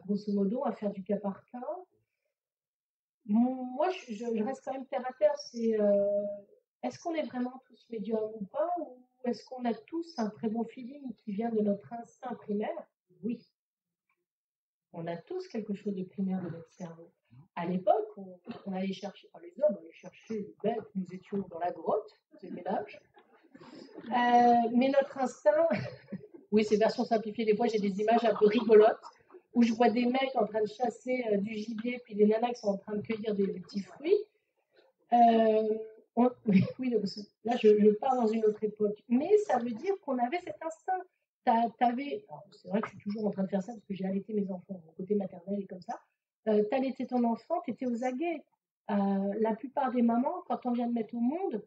grosso modo, à faire du cas par cas. Moi, je reste quand même terre à terre. Est-ce qu'on est vraiment tous médiums ou pas? Ou est-ce qu'on a tous un très bon feeling qui vient de notre instinct primaire? Oui, on a tous quelque chose de primaire de notre cerveau. À l'époque, on allait chercher, les hommes allaient chercher les bêtes, nous étions dans la grotte, c'est ménage. Mais notre instinct, oui, c'est version simplifiée, des fois j'ai des images un peu rigolotes, où je vois des mecs en train de chasser du gibier, puis des nanas qui sont en train de cueillir des petits fruits. Oui, là je pars dans une autre époque, mais ça veut dire qu'on avait cet instinct. C'est vrai que je suis toujours en train de faire ça parce que j'ai allaité mes enfants, mon côté maternel est comme ça. T'allaitais ton enfant, t'étais aux aguets. La plupart des mamans, quand on vient de mettre au monde,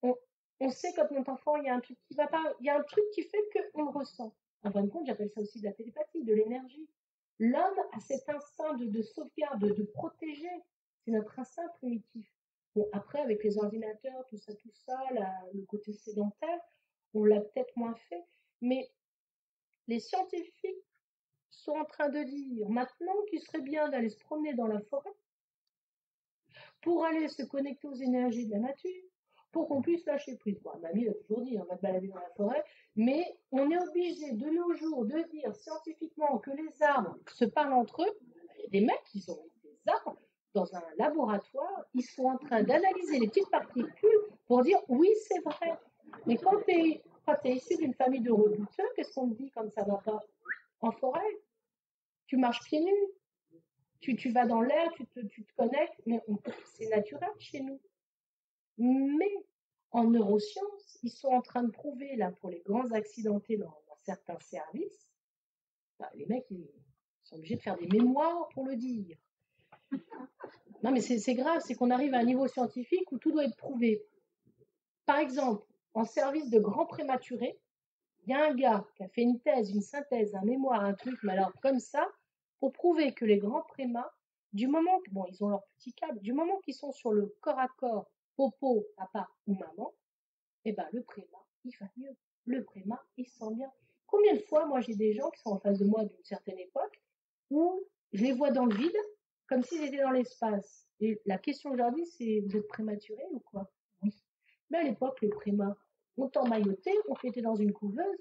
on, on sait quand notre enfant, il y a un truc qui va pas, il y a un truc qui fait qu'on le ressent. En fin de compte, j'appelle ça aussi de la télépathie, de l'énergie. L'homme a cet instinct de sauvegarde, de protéger. C'est notre instinct primitif. Bon, après, avec les ordinateurs, tout ça, le côté sédentaire, on l'a peut-être moins fait. Mais les scientifiques sont en train de dire maintenant qu'il serait bien d'aller se promener dans la forêt pour aller se connecter aux énergies de la nature, pour qu'on puisse lâcher prise. Bon, mamie a toujours dit, on va te balader dans la forêt, mais on est obligé de nos jours de dire scientifiquement que les arbres se parlent entre eux. Il y a des mecs qui ont mis des arbres dans un laboratoire, ils sont en train d'analyser les petites particules pour dire oui, c'est vrai. Mais quand tu es issu d'une famille de rebouteux, qu'est-ce qu'on te dit quand ça va pas? En forêt, tu marches pieds nus, tu vas dans l'air, tu te connectes, mais c'est naturel chez nous. Mais en neurosciences, ils sont en train de prouver, là, pour les grands accidentés dans certains services, les mecs, ils sont obligés de faire des mémoires pour le dire. Non, mais c'est grave, c'est qu'on arrive à un niveau scientifique où tout doit être prouvé. Par exemple, en service de grands prématurés, il y a un gars qui a fait une thèse, une synthèse, un mémoire, un truc, mais alors comme ça, pour prouver que les grands prémas, du moment que, bon, ils ont leur petit câble, du moment qu'ils sont sur le corps à corps, popo, papa ou maman, eh ben le préma, il va mieux. Le préma, il se sent bien. Combien de fois, moi, j'ai des gens qui sont en face de moi d'une certaine époque, où je les vois dans le vide, comme s'ils étaient dans l'espace. Et la question aujourd'hui, c'est, vous êtes prématuré ou quoi? Oui. Mais à l'époque, les prémas, on t'emmaillotait, on était dans une couveuse,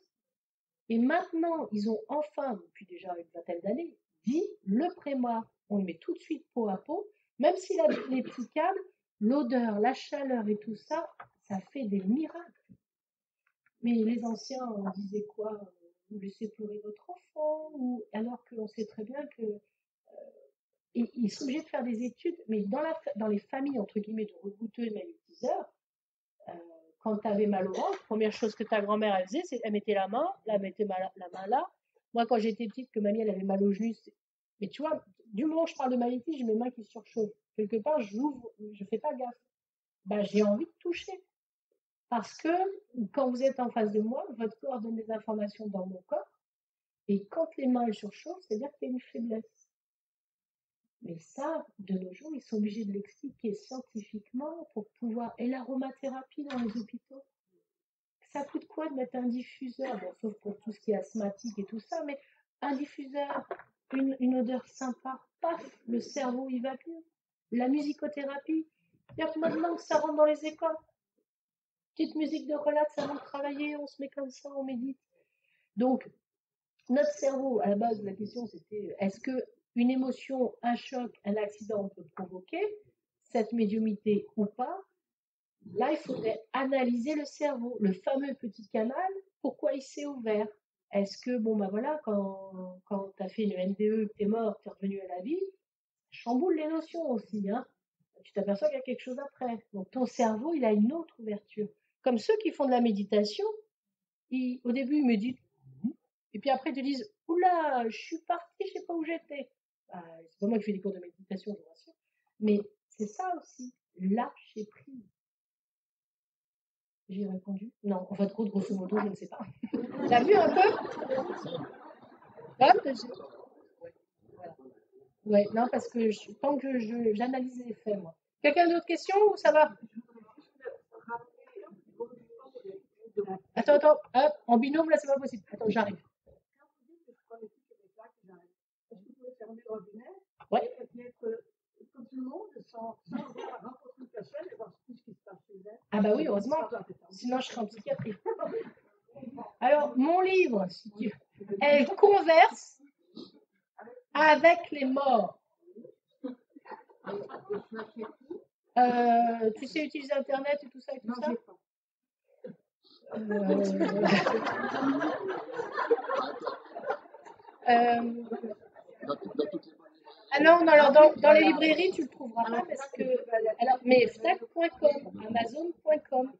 et maintenant, ils ont enfin, depuis déjà une vingtaine d'années, dit le préma, on le met tout de suite peau à peau, même s'il a les petits câbles, l'odeur, la chaleur et tout ça, ça fait des miracles. Mais les anciens, on disait quoi? Vous laissez pleurer votre enfant, ou alors qu'on sait très bien que ils sont obligés de faire des études, mais dans les familles entre guillemets de rebouteux et magnétiseurs, euh, quand tu avais mal au ventre, première chose que ta grand-mère elle faisait, c'est elle mettait la main, la main là. Moi, quand j'étais petite, que mamie elle avait mal au genou, mais tu vois, du moment où je parle de magnétisme, j'ai mes mains qui surchauffent. Quelque part, j'ouvre, je fais pas gaffe. Ben, j'ai envie de toucher. Parce que quand vous êtes en face de moi, votre corps donne des informations dans mon corps. Et quand les mains elles surchauffent, c'est-à-dire qu'il y a une faiblesse. Mais ça, de nos jours, ils sont obligés de l'expliquer scientifiquement pour pouvoir. Et l'aromathérapie dans les hôpitaux, ça coûte quoi de mettre un diffuseur? Bon, sauf pour tout ce qui est asthmatique et tout ça, mais un diffuseur, une odeur sympa, paf, le cerveau il va mieux. La musicothérapie, il y a maintenant que ça rentre dans les écoles. Petite musique de relax avant de travailler, on se met comme ça, on médite. Donc, notre cerveau, à la base de la question, c'était est-ce que une émotion, un choc, un accident peut provoquer cette médiumnité ou pas? Là, il faudrait analyser le cerveau, le fameux petit canal, pourquoi il s'est ouvert. Est-ce que, bon, ben voilà, quand tu as fait une NDE, que tu es mort, tu es revenu à la vie, chamboule les notions aussi, hein. Tu t'aperçois qu'il y a quelque chose après. Donc ton cerveau, il a une autre ouverture. Comme ceux qui font de la méditation, au début, ils méditent, Et puis après, ils te disent, oula, je suis partie, je sais pas où j'étais. Bah, c'est pas moi qui fais des cours de méditation, je vous rassure. Mais c'est ça aussi, lâcher prise. J'ai répondu. Non, enfin, trop grosso modo, je ne sais pas. T'as vu un peu? Ouais, voilà. Ouais, non, parce que tant que j'analyse les faits, moi. Quelqu'un d'autre question ou ça va? Attends, hop, en binôme, là, c'est pas possible. Attends, j'arrive. Est-ce que vous pouvez fermer le robinet Ouais. et puis être comme tout le monde sans avoir rencontré une personne et voir tout ce qui se passe chez elle? Ah bah oui, heureusement. Sinon, je serais en psychiatrie. Alors, mon livre, si tu... Elle converse avec les morts. Tu sais utiliser Internet et tout ça et tout ça? Ah non, non, alors dans les librairies, tu le trouveras pas parce que. Alors, mais Fnac.com, Amazon.com.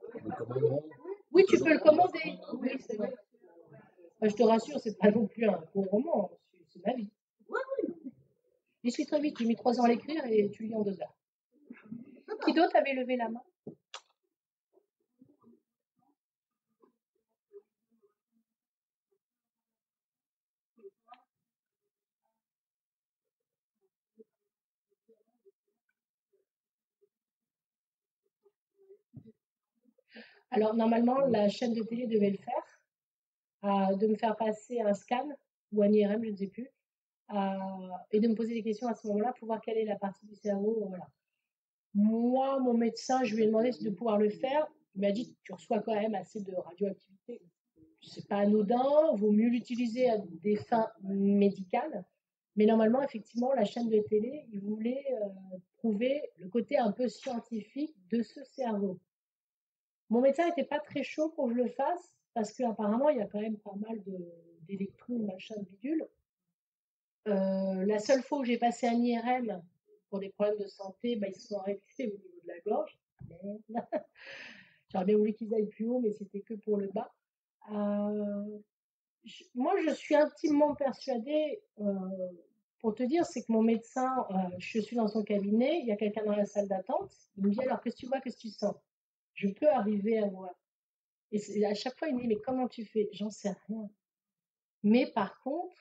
Oui, tu peux le commander. Oui, c'est vrai. Enfin, je te rassure, c'est pas non plus un gros roman, c'est ma vie. Je suis très vite, j'ai mis 3 ans à l'écrire et tu lis en 2 heures. Qui d'autre avait levé la main? Alors, normalement, la chaîne de télé devait le faire, de me faire passer un scan ou un IRM, je ne sais plus, et de me poser des questions à ce moment-là pour voir quelle est la partie du cerveau. Voilà. Moi, mon médecin, je lui ai demandé de pouvoir le faire. Il m'a dit, tu reçois quand même assez de radioactivité. C'est pas anodin, vaut mieux l'utiliser à des fins médicales. Mais normalement, effectivement, la chaîne de télé, il voulait prouver le côté un peu scientifique de ce cerveau. Mon médecin n'était pas très chaud pour que je le fasse, parce qu'apparemment, il y a quand même pas mal d'électrons, machin, de bidule. La seule fois où j'ai passé un IRM pour des problèmes de santé, bah, ils se sont arrêtés au niveau de la gorge. Merde. J'aurais bien voulu qu'ils aillent plus haut, mais c'était que pour le bas. Moi, je suis intimement persuadée, pour te dire, c'est que mon médecin, je suis dans son cabinet, il y a quelqu'un dans la salle d'attente, il me dit alors, qu'est-ce que tu vois, qu'est-ce que tu sens? Je peux arriver à voir. Et à chaque fois, il me dit, mais comment tu fais? J'en sais rien. Mais par contre,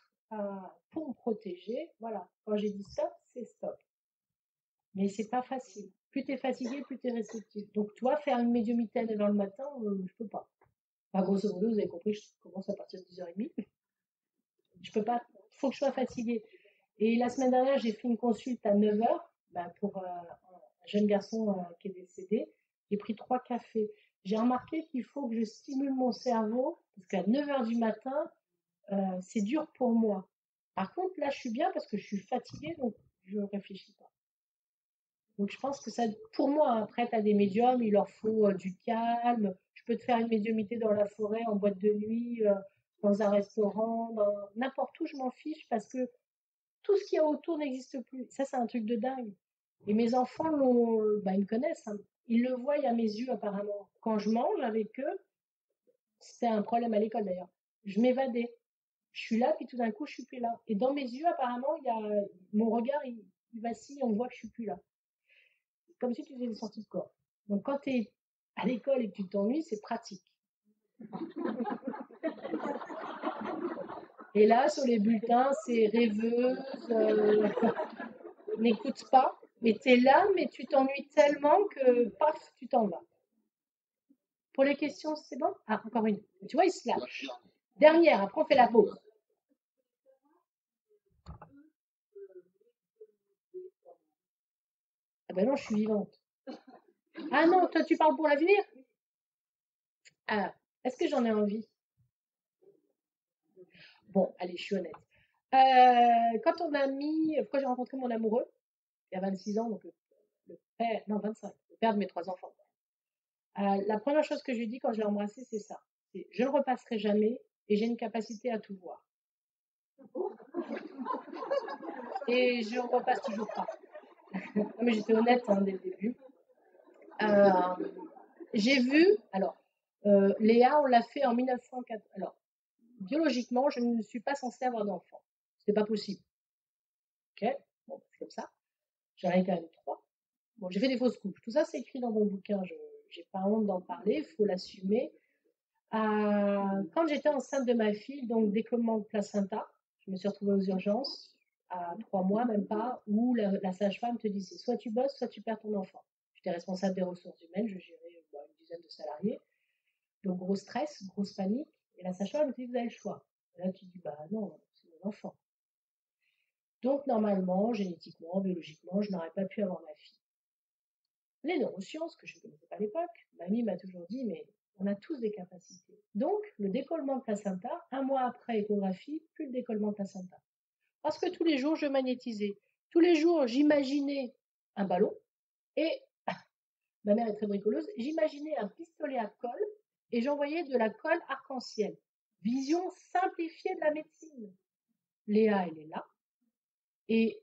pour me protéger, voilà, quand j'ai dit stop, c'est stop. Mais c'est pas facile. Plus tu es fatigué, plus tu es réceptif. Donc, toi, faire une médiumnité dans le matin, je peux pas. Enfin, grosso modo, vous avez compris, je commence à partir de 10h30. Je peux pas, faut que je sois fatiguée. Et la semaine dernière, j'ai fait une consulte à 9h pour un jeune garçon qui est décédé. J'ai pris 3 cafés. J'ai remarqué qu'il faut que je stimule mon cerveau, parce qu'à 9h du matin, c'est dur pour moi. Par contre, là, je suis bien parce que je suis fatiguée, donc je ne réfléchis pas. Donc, je pense que ça, pour moi, après, tu as des médiums, il leur faut du calme. Je peux te faire une médiumnité dans la forêt, en boîte de nuit, dans un restaurant, n'importe où, je m'en fiche parce que tout ce qu'il y a autour n'existe plus. Ça, c'est un truc de dingue. Et mes enfants, ils me connaissent, hein. Ils le voient à mes yeux, apparemment. Quand je mange avec eux, c'était un problème à l'école d'ailleurs. Je m'évadais. Je suis là, puis tout d'un coup, je suis plus là. Et dans mes yeux, apparemment, il y a mon regard, il vacille, on voit que je suis plus là. Comme si tu faisais une sortie de corps. Donc, quand tu es à l'école et que tu t'ennuies, c'est pratique. Et là, sur les bulletins, c'est rêveuse, n'écoute pas. Mais tu es là, mais tu t'ennuies tellement que, paf, tu t'en vas. Pour les questions, c'est bon? Ah, encore une. Tu vois, il se lâche. Dernière, après on fait la pause. Ah ben non, je suis vivante. Ah non, toi tu parles pour l'avenir? Ah, est-ce que j'en ai envie? Bon, allez, je suis honnête. Quand j'ai rencontré mon amoureux, il y a 26 ans, donc le père, non 25, le père de mes 3 enfants. La première chose que je lui dis quand je l'ai embrassé, c'est ça. Je ne repasserai jamais et j'ai une capacité à tout voir. Et je ne repasse toujours pas. Non, mais j'étais honnête dès le début. J'ai vu, alors, Léa, on l'a fait en 1904. Alors, biologiquement, je ne suis pas censée avoir d'enfant. C'est pas possible. Ok, bon, c'est comme ça. J'en ai quand même 3. Bon, j'ai fait des fausses couches. Tout ça, c'est écrit dans mon bouquin. Je n'ai pas honte d'en parler, il faut l'assumer. Quand j'étais enceinte de ma fille, donc décollement de placenta, je me suis retrouvée aux urgences à 3 mois, même pas, où la sage-femme te disait soit tu bosses, soit tu perds ton enfant. J'étais responsable des ressources humaines, je gérais une dizaine de salariés. Donc gros stress, grosse panique. Et la sage-femme me dit vous avez le choix. Et là tu dis bah non, c'est mon enfant. Donc normalement, génétiquement, biologiquement, je n'aurais pas pu avoir ma fille. Les neurosciences, que je ne connaissais pas à l'époque, mamie m'a toujours dit, mais on a tous des capacités. Donc, le décollement de placenta, 1 mois après échographie, plus le décollement de placenta. Parce que tous les jours, je magnétisais. Tous les jours, j'imaginais un ballon et ma mère est très bricoleuse, j'imaginais un pistolet à colle et j'envoyais de la colle arc-en-ciel. Vision simplifiée de la médecine. Léa, elle est là. Et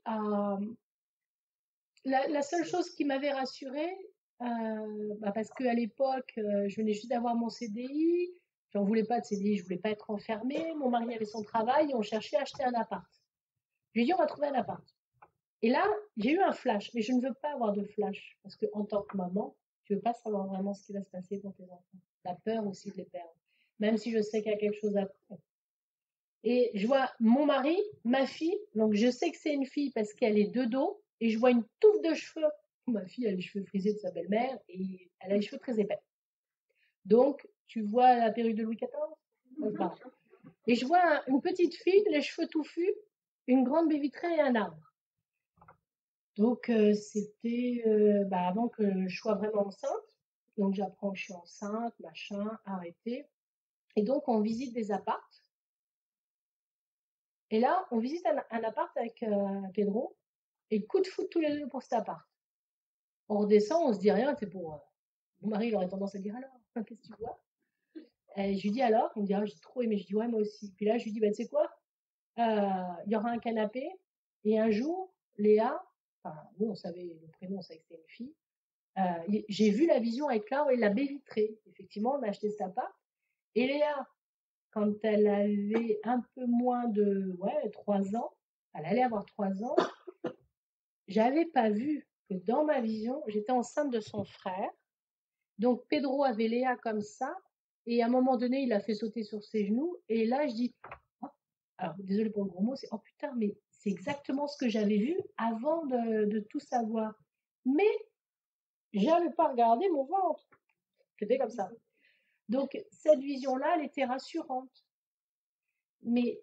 la seule chose qui m'avait rassurée, parce qu'à l'époque, je venais juste d'avoir mon CDI, j'en voulais pas de CDI, je voulais pas être enfermée, mon mari avait son travail et on cherchait à acheter un appart. Je lui ai dit, on va trouver un appart. Et là, j'ai eu un flash, mais je ne veux pas avoir de flash, parce qu'en tant que maman, tu veux pas savoir vraiment ce qui va se passer pour tes enfants. La peur aussi de les perdre, même si je sais qu'il y a quelque chose à faire. Et je vois mon mari, ma fille, donc je sais que c'est une fille parce qu'elle est de dos, et je vois une touffe de cheveux. Ma fille a les cheveux frisés de sa belle-mère et elle a les cheveux très épais. Donc, tu vois la perruque de Louis XIV. Et je vois une petite fille, les cheveux touffus, une grande baie vitrée et un arbre. Donc, c'était avant que je sois vraiment enceinte. Donc, j'apprends que je suis enceinte, machin, arrêté. Et donc, on visite des apparts. Et là, on visite un appart avec Pedro. Et coup de foot tous les deux pour cet appart. On redescend, on se dit rien, c'est pour. Mon mari, il aurait tendance à dire alors, qu'est-ce que tu vois? Et je lui dis alors, il me dit ah, j'ai trop aimé. Je dis ouais, moi aussi. Puis là, je lui dis bah, tu sais quoi? Il y aura un canapé. Et un jour, Léa, enfin, nous, on savait le prénom, on savait que c'était une fille. J'ai vu la vision avec l'arbre et la baie vitrée. Effectivement, on a acheté cet appart. Et Léa, quand elle avait un peu moins de 3 ans, elle allait avoir 3 ans, j'avais pas vu que dans ma vision, j'étais enceinte de son frère. Donc Pedro avait Léa comme ça, et à un moment donné, il a fait sauter sur ses genoux, et là, je dis, oh, alors désolé pour le gros mot, c'est oh putain, mais c'est exactement ce que j'avais vu avant de tout savoir. Mais j'avais pas regardé mon ventre. C'était comme ça. Donc cette vision-là, elle était rassurante. Mais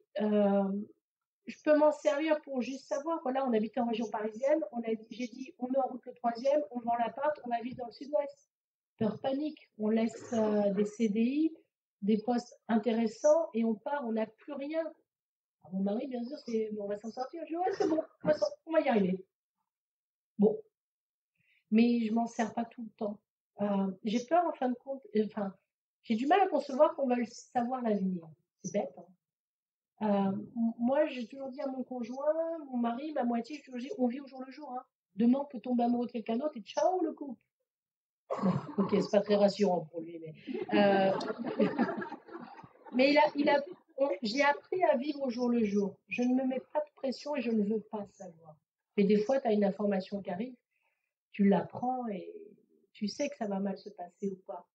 je peux m'en servir pour juste savoir, voilà, on habite en région parisienne, j'ai dit, on met en route le 3e, on vend l'appart, on va vivre dans le sud-ouest. Peur panique, on laisse des CDI, des postes intéressants et on part, on n'a plus rien. Alors, mon mari, bien sûr, c'est bon, on va s'en sortir. Je dis, ouais, c'est bon, on va y arriver. Bon, mais je m'en sers pas tout le temps. J'ai peur, en fin de compte, j'ai du mal à concevoir qu'on veuille savoir l'avenir. C'est bête, hein. Moi, j'ai toujours dit à mon conjoint, mon mari, ma moitié, j'ai toujours dit, on vit au jour le jour. Hein. Demain, on peut tomber amoureux de quelqu'un d'autre et ciao le couple. Ok, c'est pas très rassurant pour lui, mais j'ai appris à vivre au jour le jour. Je ne me mets pas de pression et je ne veux pas savoir. Mais des fois, tu as une information qui arrive, tu l'apprends et tu sais que ça va mal se passer ou pas.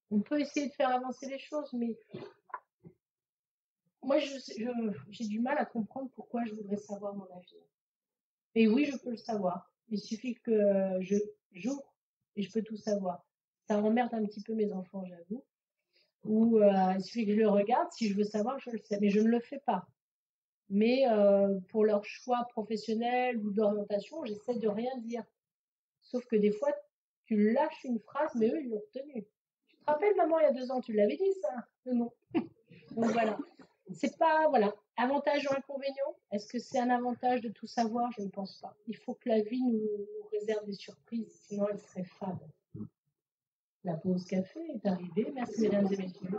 On peut essayer de faire avancer les choses, mais moi, j'ai du mal à comprendre pourquoi je voudrais savoir mon avenir. Et oui, je peux le savoir. Il suffit que j'ouvre et je peux tout savoir. Ça emmerde un petit peu mes enfants, j'avoue. Ou il suffit que je le regarde. Si je veux savoir, je le sais. Mais je ne le fais pas. Mais pour leur choix professionnel ou d'orientation, j'essaie de rien dire. Sauf que des fois, tu lâches une phrase, mais eux, ils l'ont retenue. Tu te rappelles, maman, il y a 2 ans, tu l'avais dit, ça? Non. Donc voilà. C'est pas, voilà, avantage ou inconvénient. Est-ce que c'est un avantage de tout savoir? Je ne pense pas. Il faut que la vie nous réserve des surprises, sinon elle serait fade. La pause café est arrivée. Merci, mesdames et messieurs.